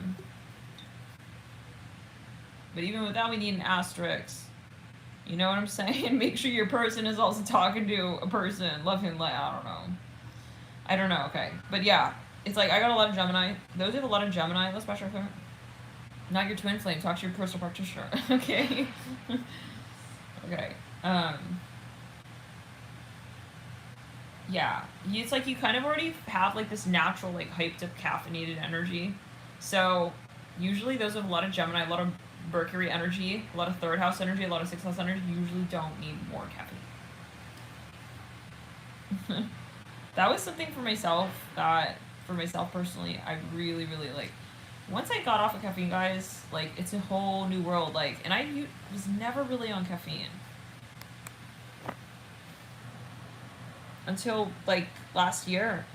even with that, we need an asterisk. You know what I'm saying? Make sure your person is also talking to a person. Love him, like, I don't know, okay. But yeah, it's like, I got a lot of Gemini. Those who have a lot of Gemini, let's special for not your twin flame. Talk to your personal practitioner. Okay? Okay. Yeah. It's like you kind of already have, like, this natural, like, hyped up caffeinated energy. So, usually those with a lot of Gemini, a lot of Mercury energy, a lot of third house energy, a lot of sixth house energy, usually don't need more caffeine. That was something for myself personally, I really, really, like, once I got off of caffeine, guys, like, it's a whole new world, like, and I was never really on caffeine. Until, like, last year.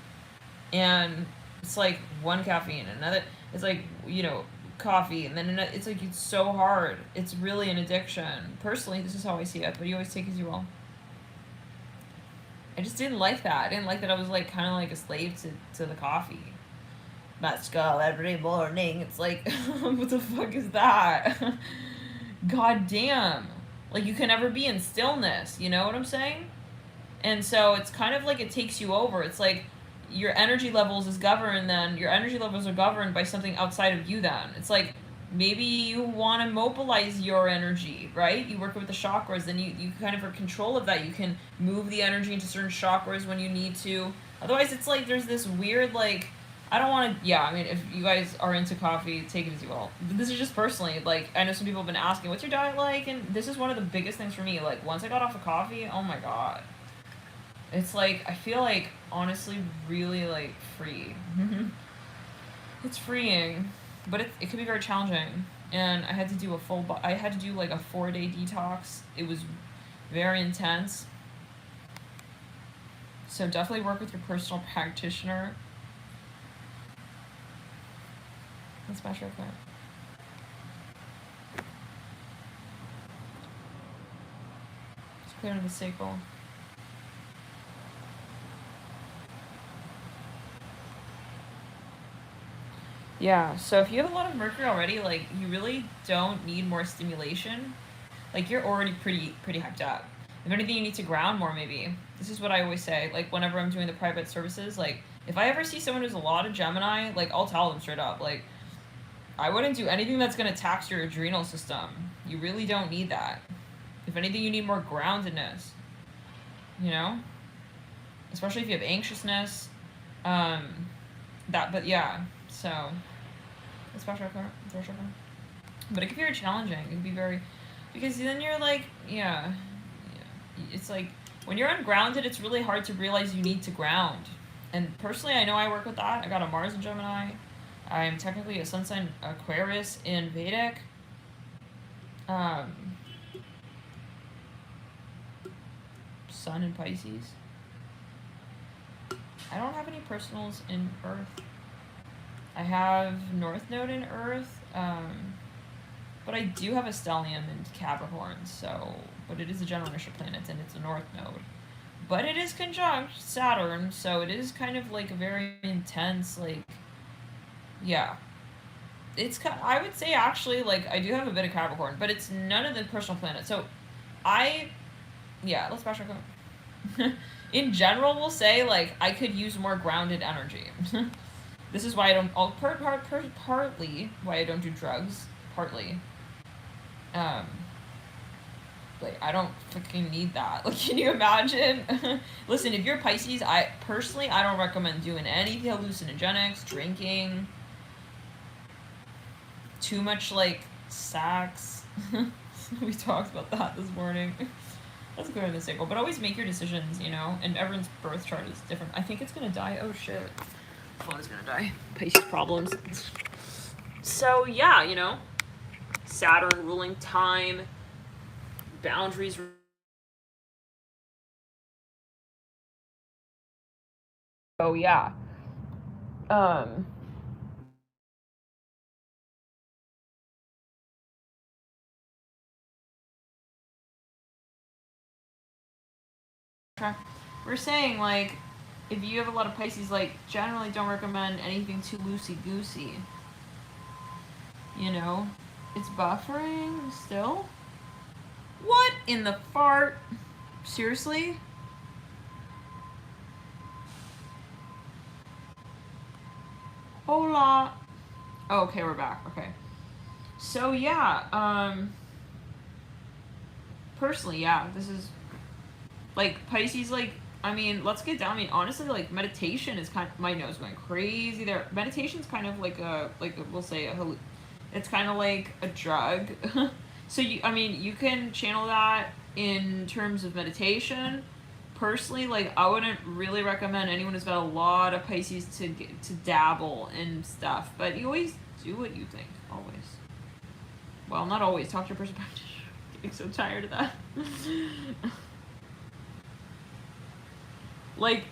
And it's like one caffeine, another, it's like, you know, coffee, and then it's like, it's so hard. It's really an addiction. Personally, this is how I see it, but you always take as you will. I just didn't like that. I didn't like that I was, like, kind of like a slave to the coffee. Let's go every morning. It's like, what the fuck is that? God damn. Like, you can never be in stillness, you know what I'm saying? And so it's kind of like it takes you over. It's like your energy levels are governed by something outside of you then. It's like, maybe you want to mobilize your energy, right? You work with the chakras, then you kind of are control of that. You can move the energy into certain chakras when you need to. Otherwise, it's like there's this weird, like, I don't want to, yeah, I mean, if you guys are into coffee, take it as you will. This is just personally, like, I know some people have been asking, what's your diet like? And this is one of the biggest things for me. Like, once I got off of coffee, oh my god. It's like, I feel like, honestly, really, like, free. It's freeing, but it can be very challenging. And I had to do I had to do like a 4-day detox. It was very intense. So definitely work with your personal practitioner. Let's smash real quick. Let's clear into the sacral. Yeah, so if you have a lot of Mercury already, like, you really don't need more stimulation. Like, you're already pretty hyped up. If anything, you need to ground more, maybe. This is what I always say, like, whenever I'm doing the private services, like, if I ever see someone who's a lot of Gemini, like, I'll tell them straight up, like, I wouldn't do anything that's going to tax your adrenal system. You really don't need that. If anything, you need more groundedness. You know? Especially if you have anxiousness. But yeah, so... But it can be very challenging. It can be very... Because then you're like, yeah. It's like, when you're ungrounded, it's really hard to realize you need to ground. And personally, I know I work with that. I got a Mars in Gemini. I'm technically a sun sign Aquarius in Vedic. Sun in Pisces. I don't have any personals in Earth. I have North Node in Earth, but I do have a stellium in Capricorn, so, but it is a general initial planet, and it's a North Node. But it is conjunct Saturn, so it is kind of like a very intense, like, yeah. It's, I would say, actually, like, I do have a bit of Capricorn, but it's none of the personal planets. So, let's bash our code. In general, we'll say, like, I could use more grounded energy. This is why I don't, partly why I don't do drugs, partly. Like, I don't fucking need that. Like, can you imagine? Listen, if you're Pisces, I don't recommend doing any hallucinogenics, drinking, too much, like, sex. We talked about that this morning. That's clear in the cycle. But always make your decisions, you know? And everyone's birth chart is different. I think it's gonna die. Oh, shit. Phone is gonna die. Pisces problems. So, yeah, you know? Saturn ruling time. Boundaries. Oh, yeah. We're saying, like, if you have a lot of Pisces, like, generally don't recommend anything too loosey-goosey. You know? It's buffering still? What in the fart? Seriously? Hola. Oh, okay, we're back. Okay. So, yeah, personally, yeah, this is, like, Pisces, like, I mean, let's get down. I mean, honestly, like, meditation is kind of, my nose going crazy there. Meditation's kind of like we'll say, it's kind of like a drug. So, you can channel that in terms of meditation. Personally, like, I wouldn't really recommend anyone who's got a lot of Pisces to dabble in stuff. But you always do what you think, always. Well, not always. Talk to your person practitioner. Getting so tired of that. Like,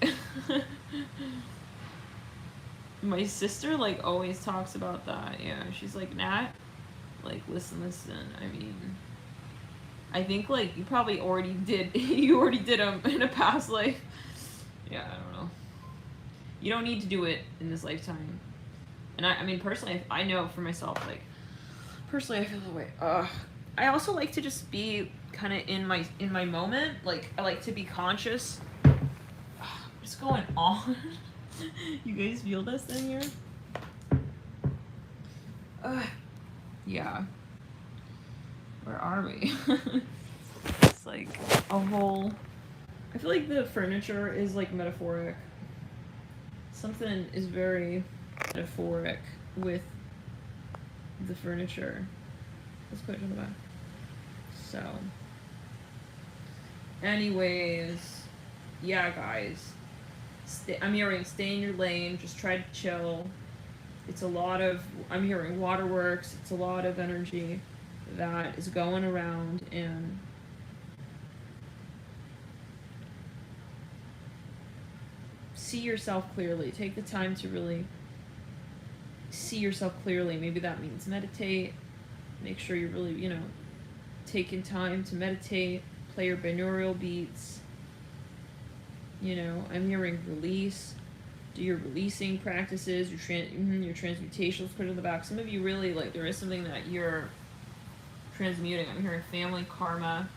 my sister, like, always talks about that. Yeah, she's like, Nat, like, listen, I mean, I think, like, you probably already did them in a past life. Yeah, I don't know. You don't need to do it in this lifetime. And I mean, personally, I know for myself, like, personally, I feel that way. I also like to just be kind of in my moment. Like, I like to be conscious. What's going on? You guys feel this in here? Yeah. Where are we? It's like a whole... I feel like the furniture is like metaphoric. Something is very metaphoric with the furniture. Let's put it on the back. So, anyways, yeah, guys. I'm hearing stay in your lane. Just try to chill. It's a lot of... I'm hearing waterworks. It's a lot of energy that is going around, and see yourself clearly. Take the time to really see yourself clearly. Maybe that means meditate. Make sure you're really, you know, taking time to meditate. Play your binaural beats. You know, I'm hearing release. Do your releasing practices, your transmutation. Let's put it in the back. Some of you really, like, there is something that you're transmuting. I'm hearing family karma.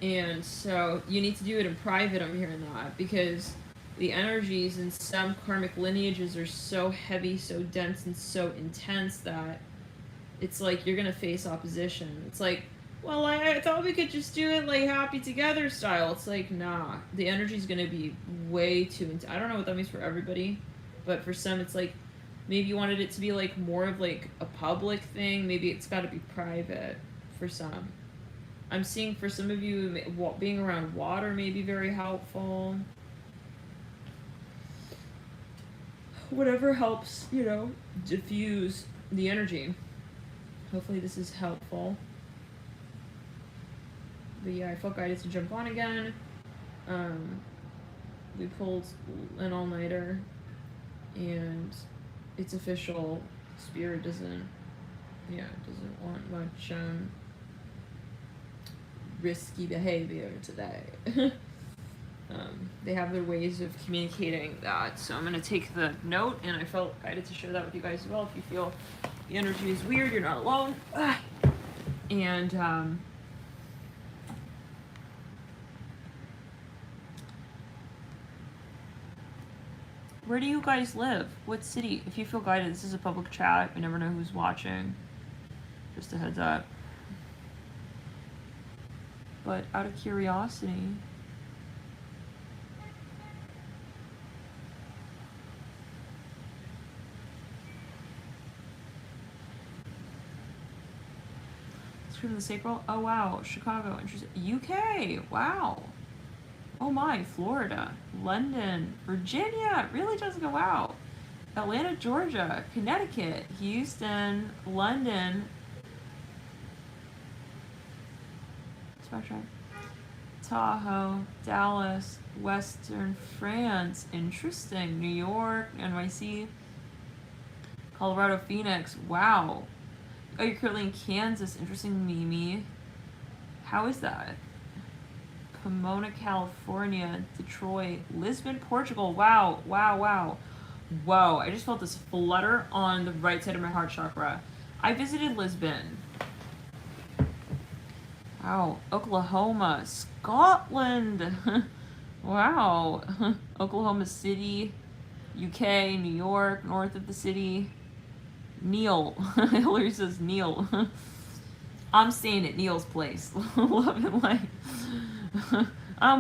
And so you need to do it in private, I'm hearing that, because the energies in some karmic lineages are so heavy, so dense, and so intense that it's like you're going to face opposition. It's like, well, I thought we could just do it like happy together style. It's like, nah, the energy's going to be way too intense. I don't know what that means for everybody, but for some it's like, maybe you wanted it to be like more of like a public thing. Maybe it's got to be private for some. I'm seeing for some of you, being around water may be very helpful. Whatever helps, you know, diffuse the energy. Hopefully this is helpful. But yeah, I felt guided to jump on again. We pulled an all-nighter, and it's official. Spirit doesn't want much risky behavior today. They have their ways of communicating that, so I'm going to take the note, and I felt guided to share that with you guys as well. If you feel the energy is weird, you're not alone. And where do you guys live? What city? If you feel guided, this is a public chat. We never know who's watching. Just a heads up. But out of curiosity, scream of the sacral. Oh wow, Chicago, interesting. UK, wow. Oh my, Florida, London, Virginia. It really does go out. Atlanta, Georgia, Connecticut, Houston, London. Tahoe, Dallas, Western France, interesting. New York, NYC, Colorado, Phoenix, wow. Oh, you're currently in Kansas, interesting, Mimi. How is that? Pomona, California, Detroit, Lisbon, Portugal, wow, wow, wow. Whoa, I just felt this flutter on the right side of my heart chakra. I visited Lisbon. Wow, Oklahoma, Scotland. Wow. Oklahoma City, UK, New York, north of the city. Neil. Hillary says Neil. I'm staying at Neil's place. Love and light.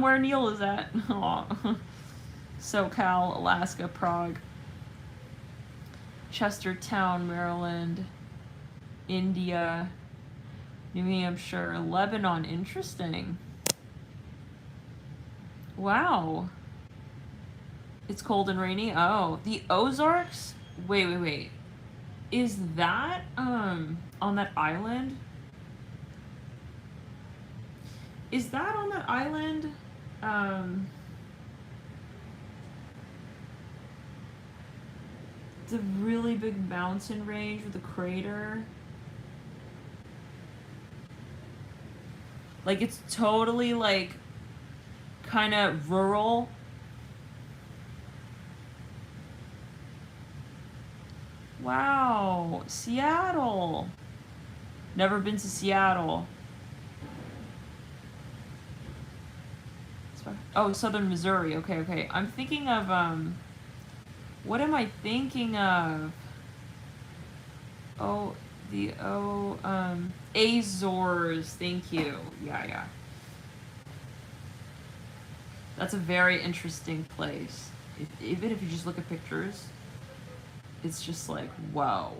Where Neil is at. Aw. SoCal, Alaska, Prague. Chestertown, Maryland. India. New Hampshire, Lebanon, interesting. Wow. It's cold and rainy. Oh, the Ozarks? Wait. Is that, on that island? Is that on that island, the really big mountain range with a crater? Like, it's totally, like, kind of rural. Wow. Seattle. Never been to Seattle. Oh, southern Missouri. Okay. I'm thinking of, what am I thinking of? Oh, Azores. Thank you. Yeah, yeah. That's a very interesting place. Even if you just look at pictures, it's just like, whoa.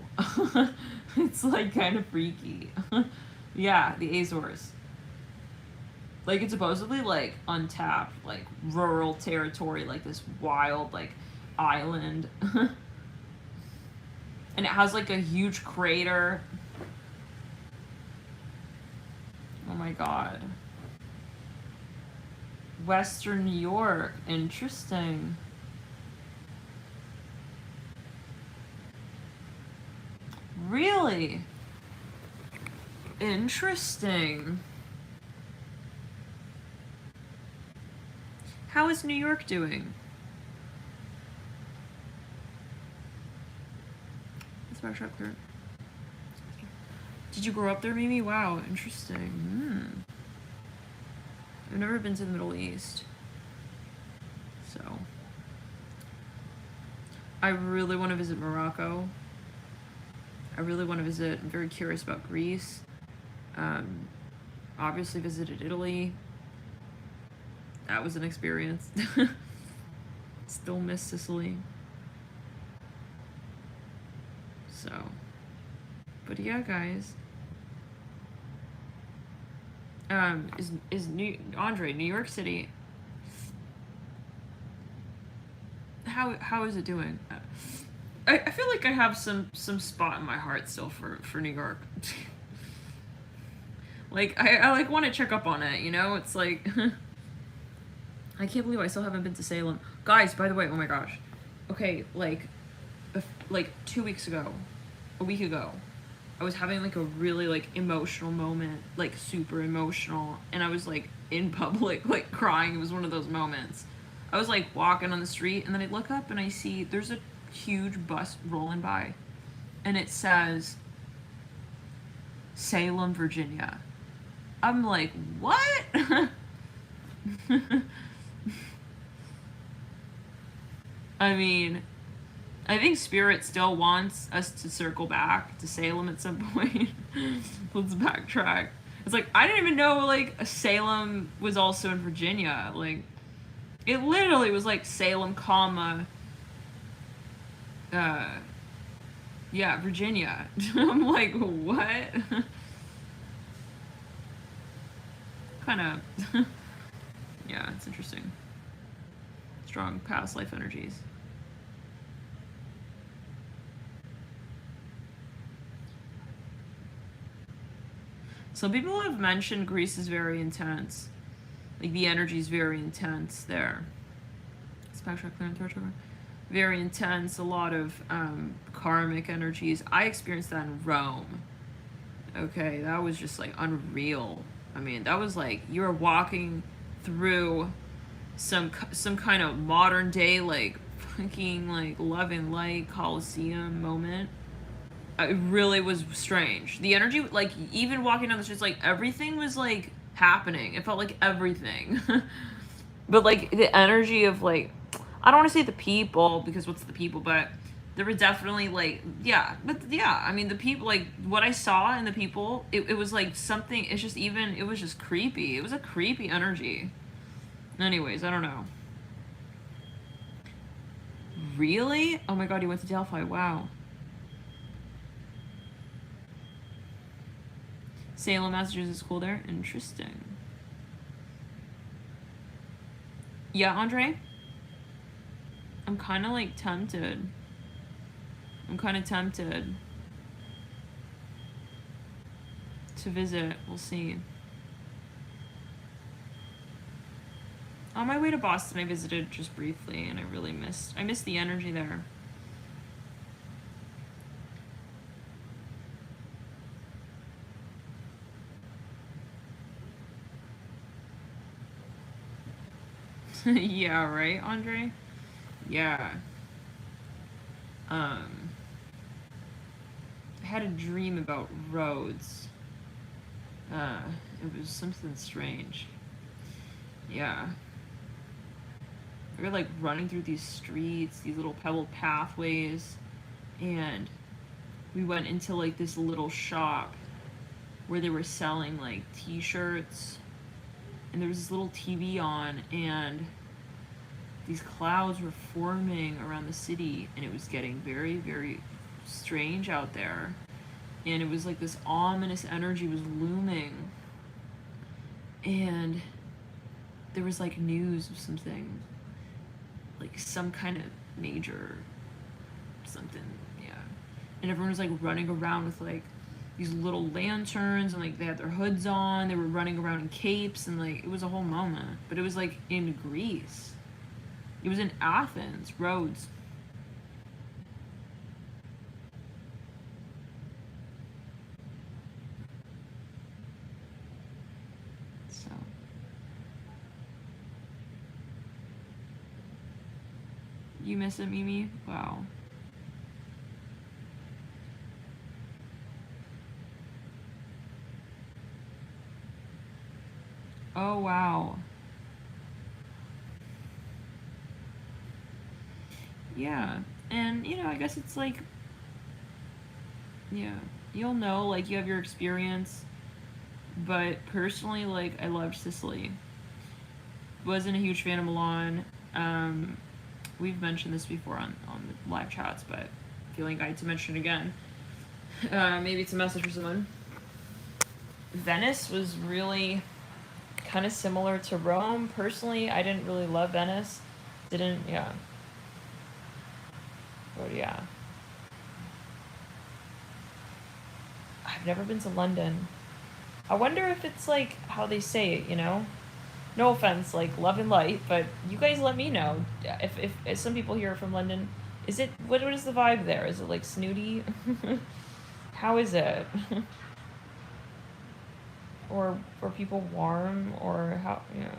It's like kind of freaky. Yeah, the Azores. Like, it's supposedly like untapped, like rural territory, like this wild, like island. And it has like a huge crater. Oh my god. Western New York. Interesting. Really? Interesting. How is New York doing? That's my shop clear. Did you grow up there, Mimi? Wow, interesting. I've never been to the Middle East. So. I really want to visit Morocco. I really want to visit. I'm very curious about Greece. Obviously visited Italy. That was an experience. Still miss Sicily. So. But yeah, guys. Andre, New York City. How is it doing? I feel like I have some spot in my heart still for New York. Like I like want to check up on it, you know? It's like I can't believe I still haven't been to Salem. Guys, by the way, oh my gosh. Okay, like 2 weeks ago, a week ago, I was having like a really like emotional moment, like super emotional, and I was like in public like crying. It was one of those moments. I was like walking on the street, and then I look up and I see there's a huge bus rolling by, and it says Salem, Virginia. I'm like, what? I mean, I think Spirit still wants us to circle back to Salem at some point. Let's backtrack. It's like, I didn't even know, like, Salem was also in Virginia. Like, it literally was like Salem, comma, yeah, Virginia. I'm like, what? Kind of, yeah, it's interesting. Strong past life energies. Some people have mentioned Greece is very intense. Like, the energy is very intense there. Spectral clearance territory. Very intense, a lot of karmic energies. I experienced that in Rome. Okay, that was just like unreal. I mean, that was like you were walking through some kind of modern day like fucking like Love and Light Coliseum moment. It really was strange. The energy, like even walking down the streets, like everything was like happening. It felt like everything. But like the energy of like, I don't want to say the people because what's the people, but there were definitely like, yeah, but yeah, I mean the people, like what I saw in the people, it was like something. It's just even, it was just creepy. It was a creepy energy. Anyways, I don't know. Really? Oh my god, you went to Delphi. Wow. Salem, Massachusetts school there. Interesting. Yeah, Andre? I'm kind of like tempted. I'm kind of tempted to visit. We'll see. On my way to Boston, I visited just briefly, and I missed the energy there. Yeah, right, Andre? Yeah. I had a dream about roads. It was something strange. Yeah. We were like running through these streets, these little pebble pathways, and we went into like this little shop where they were selling like t-shirts, and there was this little TV on, and these clouds were forming around the city, and it was getting very, very strange out there. And it was like this ominous energy was looming. And there was like news of something, like some kind of major something, yeah. And everyone was like running around with like these little lanterns, and like they had their hoods on, they were running around in capes, and like it was a whole moment. But it was like in Greece. It was in Athens, Rhodes. So. You miss it, Mimi? Wow. Oh, wow. Yeah. And, you know, I guess it's like, yeah, you'll know, like, you have your experience. But personally, like, I loved Sicily. Wasn't a huge fan of Milan. We've mentioned this before on the live chats, but feeling I had to mention it again. Maybe it's a message for someone. Venice was really kind of similar to Rome. Personally, I didn't really love Venice. Yeah. But yeah. I've never been to London. I wonder if it's like how they say it, you know? No offense, like love and light, but you guys let me know. If some people here are from London, is it, what is the vibe there? Is it like snooty? How is it? Or are people warm, or how, you know?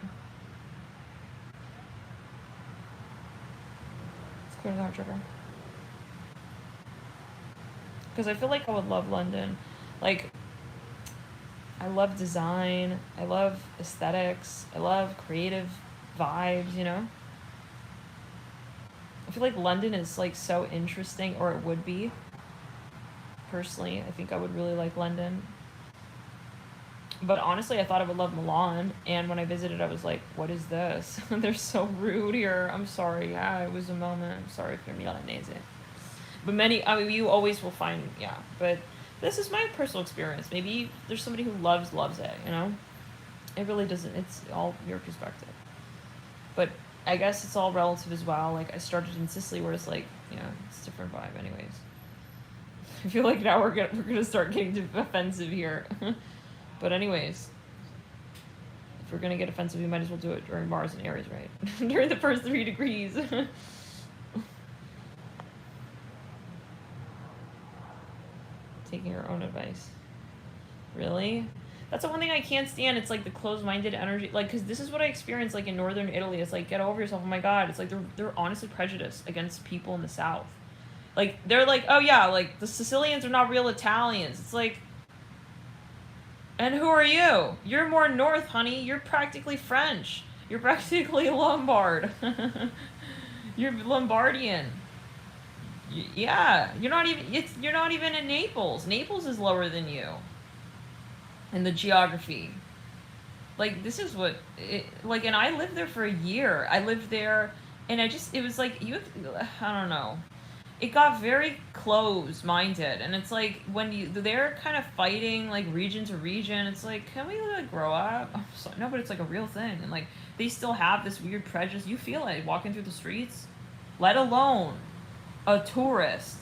Let's clear the heart trigger. Because I feel like I would love London. Like, I love design, I love aesthetics, I love creative vibes, you know? I feel like London is like so interesting, or it would be. Personally, I think I would really like London. But honestly, I thought I would love Milan, and when I visited, I was like, what is this? They're so rude here. I'm sorry. Yeah, it was a moment. I'm sorry if you're Milanese. But you always will find, yeah. But this is my personal experience. Maybe there's somebody who loves it, you know? It really doesn't, it's all your perspective. But I guess it's all relative as well. Like, I started in Sicily, where it's like, you know, it's a different vibe anyways. I feel like now we're gonna start getting offensive here. But anyways, if we're gonna get offensive, we might as well do it during Mars and Aries, right? During the first 3 degrees. Taking your own advice. Really? That's the one thing I can't stand. It's like the closed-minded energy. Like, because this is what I experienced, like, in northern Italy. It's like, get over yourself. Oh my god. It's like they're honestly prejudiced against people in the south. Like, they're like, oh yeah, like, the Sicilians are not real Italians. It's like, and who are you? You're more north, honey. You're practically French. You're practically Lombard. You're Lombardian. Yeah, you're not even in Naples. Naples is lower than you in the geography. Like, this is what like, and I lived there for a year. I lived there, and it was like, I don't know. It got very closed-minded, and it's like, when they're kind of fighting, like, region to region, it's like, can we, like, grow up? I'm sorry. No, but it's like a real thing, and like, they still have this weird prejudice. You feel it walking through the streets, let alone a tourist.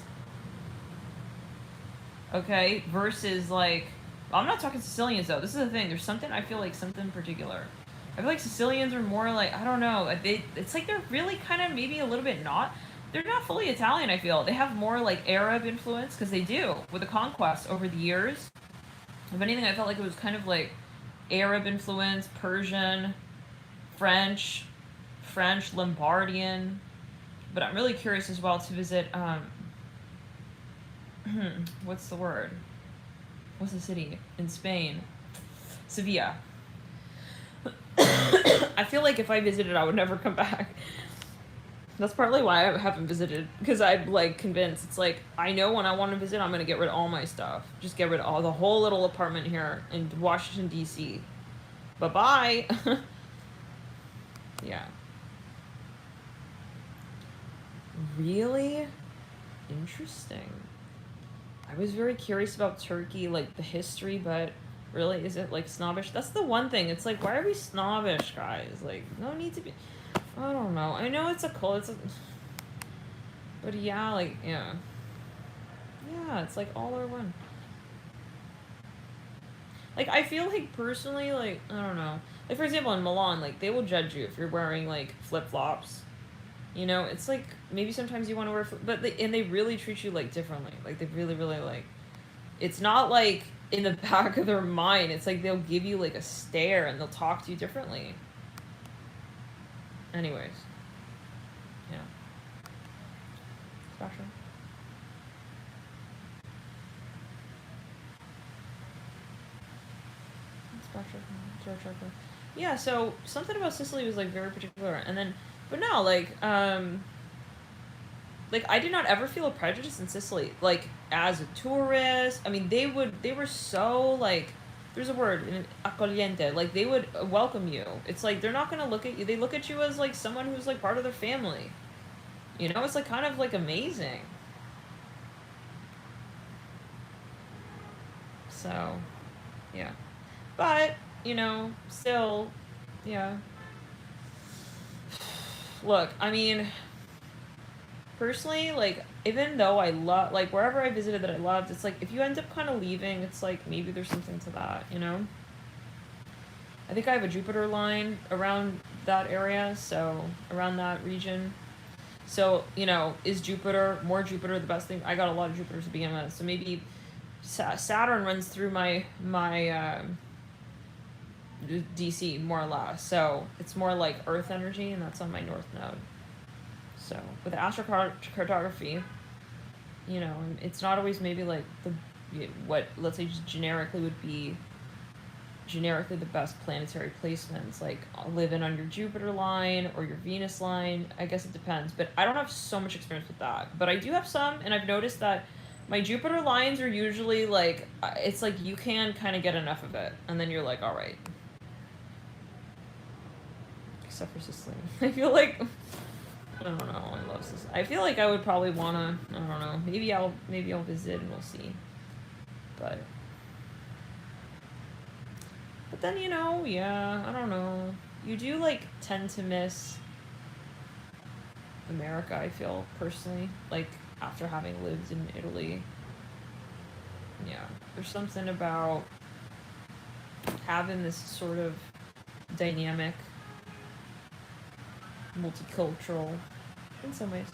Okay, versus like, I'm not talking Sicilians though. This is the thing. There's something, I feel like something particular. I feel like Sicilians are more like, I don't know. It's like they're really kind of maybe a little bit not. They're not fully Italian. I feel they have more like Arab influence, because they do with the conquest over the years. If anything, I felt like it was kind of like Arab influence, Persian, French, Lombardian. But I'm really curious as well to visit, what's the word? What's the city in Spain? Sevilla. I feel like if I visited, I would never come back. That's partly why I haven't visited, because I'm like convinced it's like I know when I want to visit I'm gonna get rid of all my stuff, just get rid of all the whole little apartment here in Washington D.C. Bye bye. Yeah. Really interesting. I was very curious about Turkey, like the history, but really, is it like snobbish? That's the one thing. It's like, why are we snobbish, guys? Like, no need to be. I don't know. I know it's a cult. But yeah, like yeah. Yeah, it's like all or one. Like, I feel like personally, like, I don't know. Like, for example, in Milan, like, they will judge you if you're wearing, like, flip-flops. You know, it's like, maybe sometimes you want to wear but they really treat you, like, differently. Like, they really, really, like, it's not, like, in the back of their mind. It's like they'll give you, like, a stare and they'll talk to you differently. Anyways. Yeah. Special. Yeah, so something about Sicily was like very particular, and then, but no, like I did not ever feel a prejudice in Sicily, like as a tourist. I mean, they were so like, there's a word, accogliente, like they would welcome you. It's like they're not gonna look at you. They look at you as like someone who's like part of their family. You know, it's like kind of like amazing. So, yeah. But, you know, still, yeah. Look, I mean, personally, like, even though I love, like, wherever I visited that I loved, it's like, if you end up kind of leaving, it's like, maybe there's something to that, you know? I think I have a Jupiter line around that area, so, around that region. So, you know, is Jupiter, more Jupiter the best thing? I got a lot of Jupiter to begin with, so maybe Saturn runs through my DC more or less, so it's more like Earth energy, and that's on my North Node. So with astrocartography, you know, it's not always maybe like what let's say just generically would be generically the best planetary placements, like living on your Jupiter line or your Venus line. I guess it depends, but I don't have so much experience with that. But I do have some, and I've noticed that my Jupiter lines are usually like, it's like you can kind of get enough of it, and then you're like, all right. Except for Sicily. I feel like, I don't know, I love Sicily. I feel like I would probably wanna, I don't know, maybe I'll visit and we'll see. But then, you know, yeah, I don't know. You do like tend to miss America, I feel personally, like after having lived in Italy. Yeah, there's something about having this sort of dynamic, multicultural, in some ways.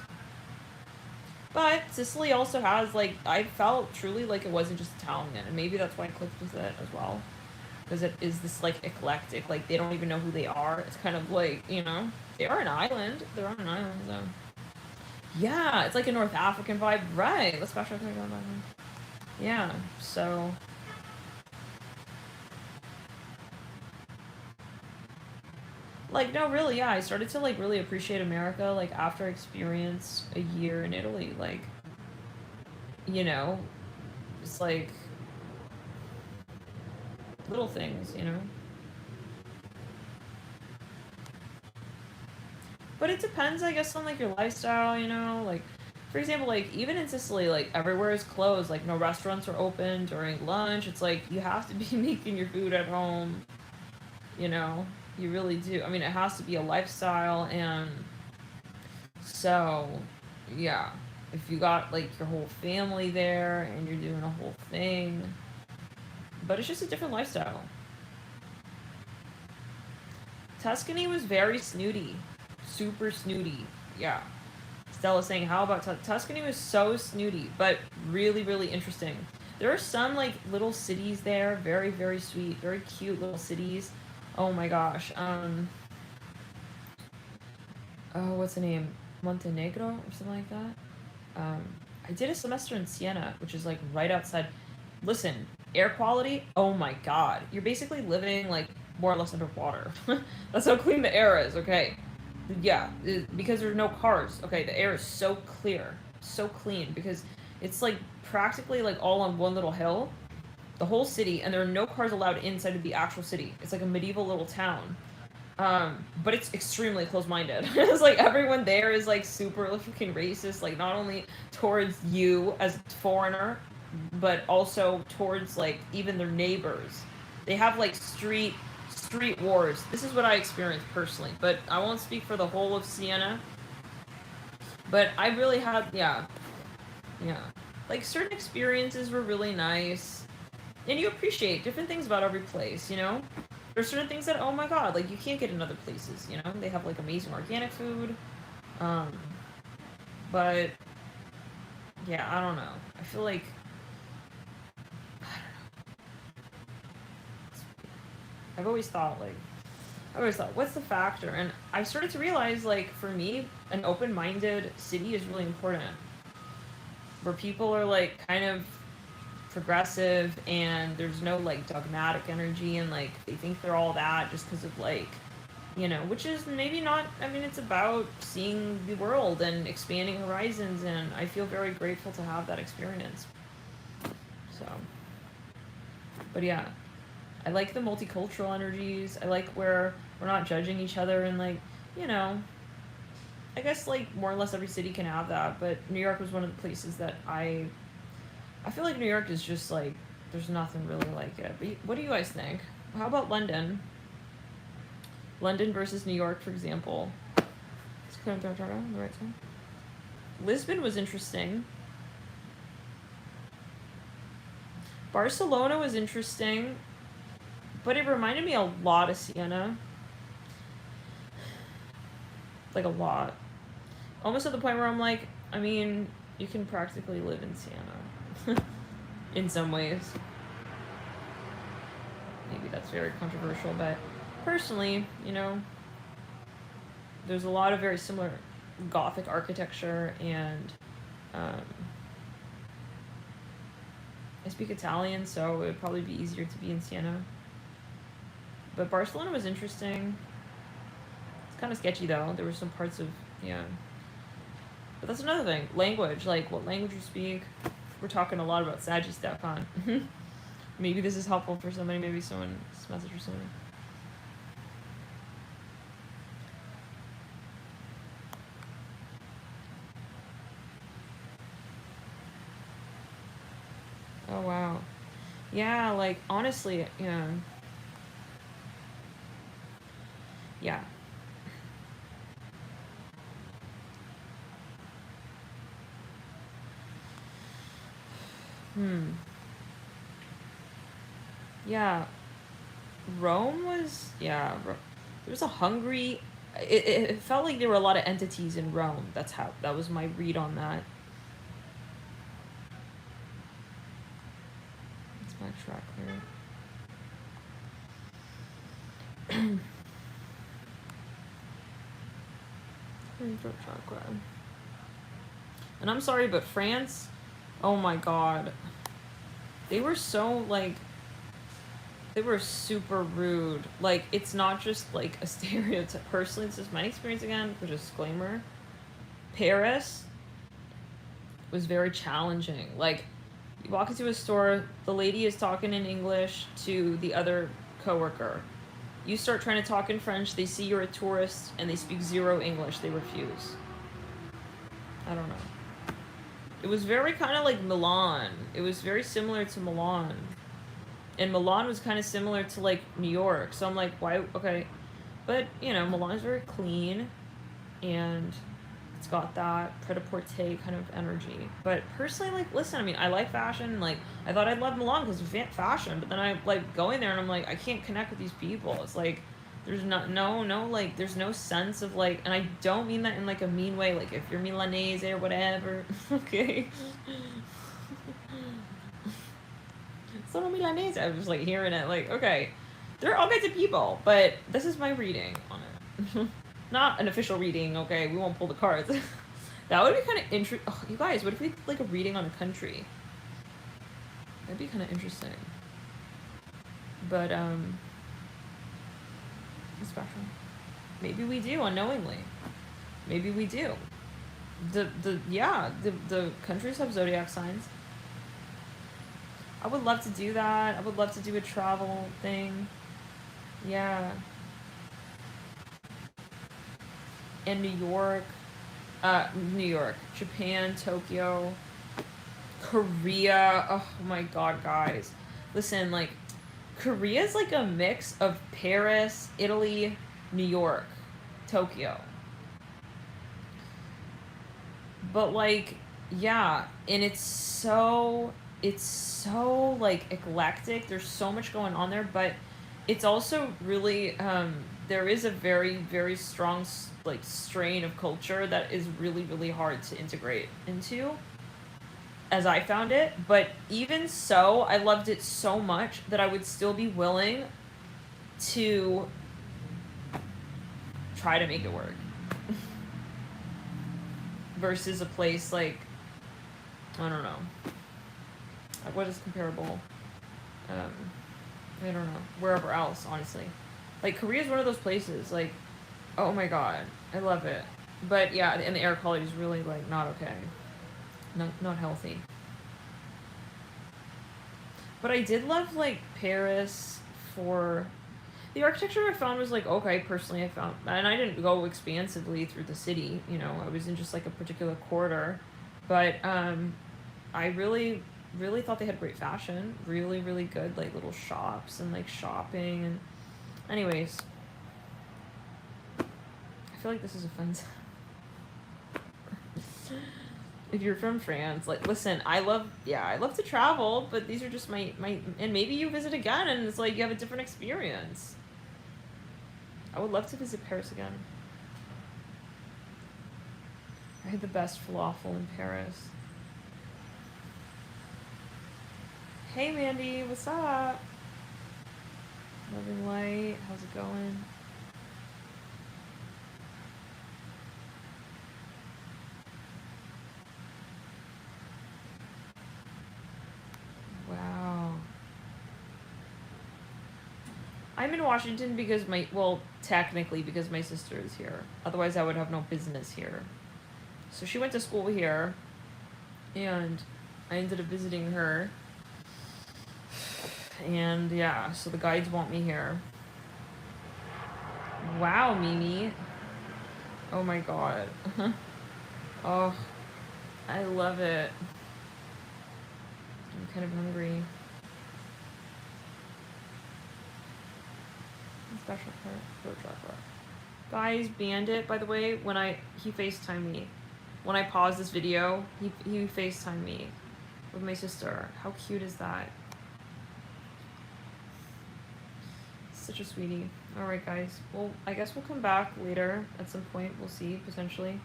But Sicily also has, like, I felt truly like it wasn't just Italian, and maybe that's why I clicked with it as well. Because it is this, like, eclectic, like, they don't even know who they are. It's kind of like, you know, they are an island. They're on an island, so. Yeah, it's like a North African vibe. Right, let's go. Yeah, so. Like, no, really, yeah, I started to, like, really appreciate America, like, after I experienced a year in Italy, like, you know, it's like, little things, you know? But it depends, I guess, on, like, your lifestyle, you know? Like, for example, like, even in Sicily, like, everywhere is closed. Like, no restaurants are open during lunch. It's like, you have to be making your food at home, you know? You really do. I mean, it has to be a lifestyle, and so, yeah. If you got, like, your whole family there, and you're doing a whole thing. But it's just a different lifestyle. Tuscany was very snooty. Super snooty. Yeah. Stella saying, how about Tuscany was so snooty, but really, really interesting. There are some, like, little cities there. Very, very sweet. Very cute little cities. Oh my gosh. Oh, what's the name? Montenegro or something like that? I did a semester in Siena, which is, like, right outside. Listen, air quality, oh my god. You're basically living, like, more or less underwater. That's how clean the air is, okay? Yeah, because there's no cars. Okay, the air is so clear, so clean, because it's like practically like all on one little hill, the whole city, and there are no cars allowed inside of the actual city. It's like a medieval little town. But it's extremely close-minded. It's like everyone there is like super fucking racist, like not only towards you as a foreigner, but also towards like even their neighbors. They have like street wars. This is what I experienced personally, but I won't speak for the whole of Siena. But I really had, yeah. Like certain experiences were really nice, and you appreciate different things about every place, you know? There's certain things that, oh my god, like you can't get in other places, you know? They have like amazing organic food. Um, but yeah, I don't know. I feel like I've always thought like what's the factor? And I've started to realize like for me, an open-minded city is really important. Where people are like kind of progressive and there's no like dogmatic energy and like they think they're all that just because of like, you know, which is maybe not. I mean, it's about seeing the world and expanding horizons, and I feel very grateful to have that experience. So, but yeah, I like the multicultural energies. I like where we're not judging each other, and like, you know, I guess like more or less every city can have that, but New York was one of the places that I feel like New York is just like there's nothing really like it. But what do you guys think? How about London? London versus New York, for example. Let's clear the right side. Lisbon was interesting. Barcelona was interesting, but it reminded me a lot of Siena. Like a lot. Almost at the point where I'm like, I mean, you can practically live in Siena. In some ways. Maybe that's very controversial, but personally, you know, there's a lot of very similar Gothic architecture, and I speak Italian, so it would probably be easier to be in Siena. But Barcelona was interesting. It's kind of sketchy, though. There were some parts of, yeah. But that's another thing. Language, like what language you speak. We're talking a lot about Saggy stuff, huh? Maybe this is helpful for somebody. Maybe someone's message or something. Oh, wow. Yeah, like, honestly, yeah. Yeah. Yeah. Rome was, yeah. There was a hungry. It felt like there were a lot of entities in Rome. That was my read on that. Let's backtrack here. Chakra. And I'm sorry, but France, oh my god. They were so, like, they were super rude. Like, it's not just, like, a stereotype. Personally, this is my experience again, for disclaimer. Paris was very challenging. Like, you walk into a store, the lady is talking in English to the other coworker. You start trying to talk in French, they see you're a tourist, and they speak zero English. They refuse. I don't know. It was very kind of like Milan. It was very similar to Milan. And Milan was kind of similar to, like, New York. So I'm like, why? Okay. But, you know, Milan is very clean. And it's got that pret-a-porter kind of energy. But personally, like, listen, I mean, I like fashion. Like, I thought I'd love Milan because of fashion. But then I, like, going there and I'm like, I can't connect with these people. It's like, there's like, there's no sense of, like, and I don't mean that in, like, a mean way. Like, if you're Milanese or whatever, okay. Sono Milanese. I was just, like, hearing it, like, okay. There are all kinds of people, but this is my reading on it. Not an official reading, okay? We won't pull the cards. That would be kind of interesting. Oh, you guys, what if we did, like, a reading on a country? That'd be kind of interesting. But, special. Maybe we do unknowingly. Maybe we do. The countries have zodiac signs. I would love to do that. I would love to do a travel thing. Yeah. In New York, Japan, Tokyo, Korea. Oh my god, guys. Listen, like, Korea's like a mix of Paris, Italy, New York, Tokyo. But like, yeah, and it's so like eclectic. There's so much going on there, but it's also really there is a very very strong like strain of culture that is really really hard to integrate into, as I found it. But even so, I loved it so much that I would still be willing to try to make it work. Versus a place like, I don't know, what is comparable? I don't know, wherever else, honestly. Like, Korea's one of those places, like, oh my god, I love it. But yeah, and the air quality is really, like, not okay. Not healthy. But I did love, like, Paris for... The architecture I found was, like, okay, personally I found... And I didn't go expansively through the city, you know, I was in just, like, a particular corridor. But, I really, really thought they had great fashion. Really, really good, like, little shops and, like, shopping and... Anyways. I feel like this is a fun time. If you're from France, like, listen, I love to travel, but these are just my, and maybe you visit again and it's like you have a different experience. I would love to visit Paris again. I had the best falafel in Paris. Hey Mandy, what's up? Loving light, how's it going? Wow. I'm in Washington because technically because my sister is here. Otherwise I would have no business here. So she went to school here, and I ended up visiting her. And yeah, so the guides want me here. Wow, Mimi. Oh my god. Oh, I love it. I'm kind of hungry. Special for chocolate. Guys, Bandit, by the way, he FaceTimed me. When I paused this video, he FaceTimed me with my sister. How cute is that? Such a sweetie. Alright, guys. Well, I guess we'll come back later at some point. We'll see, potentially.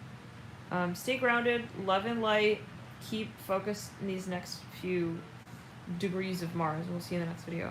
Stay grounded, love and light. Keep focused in these next few degrees of Mars. We'll see you in the next video.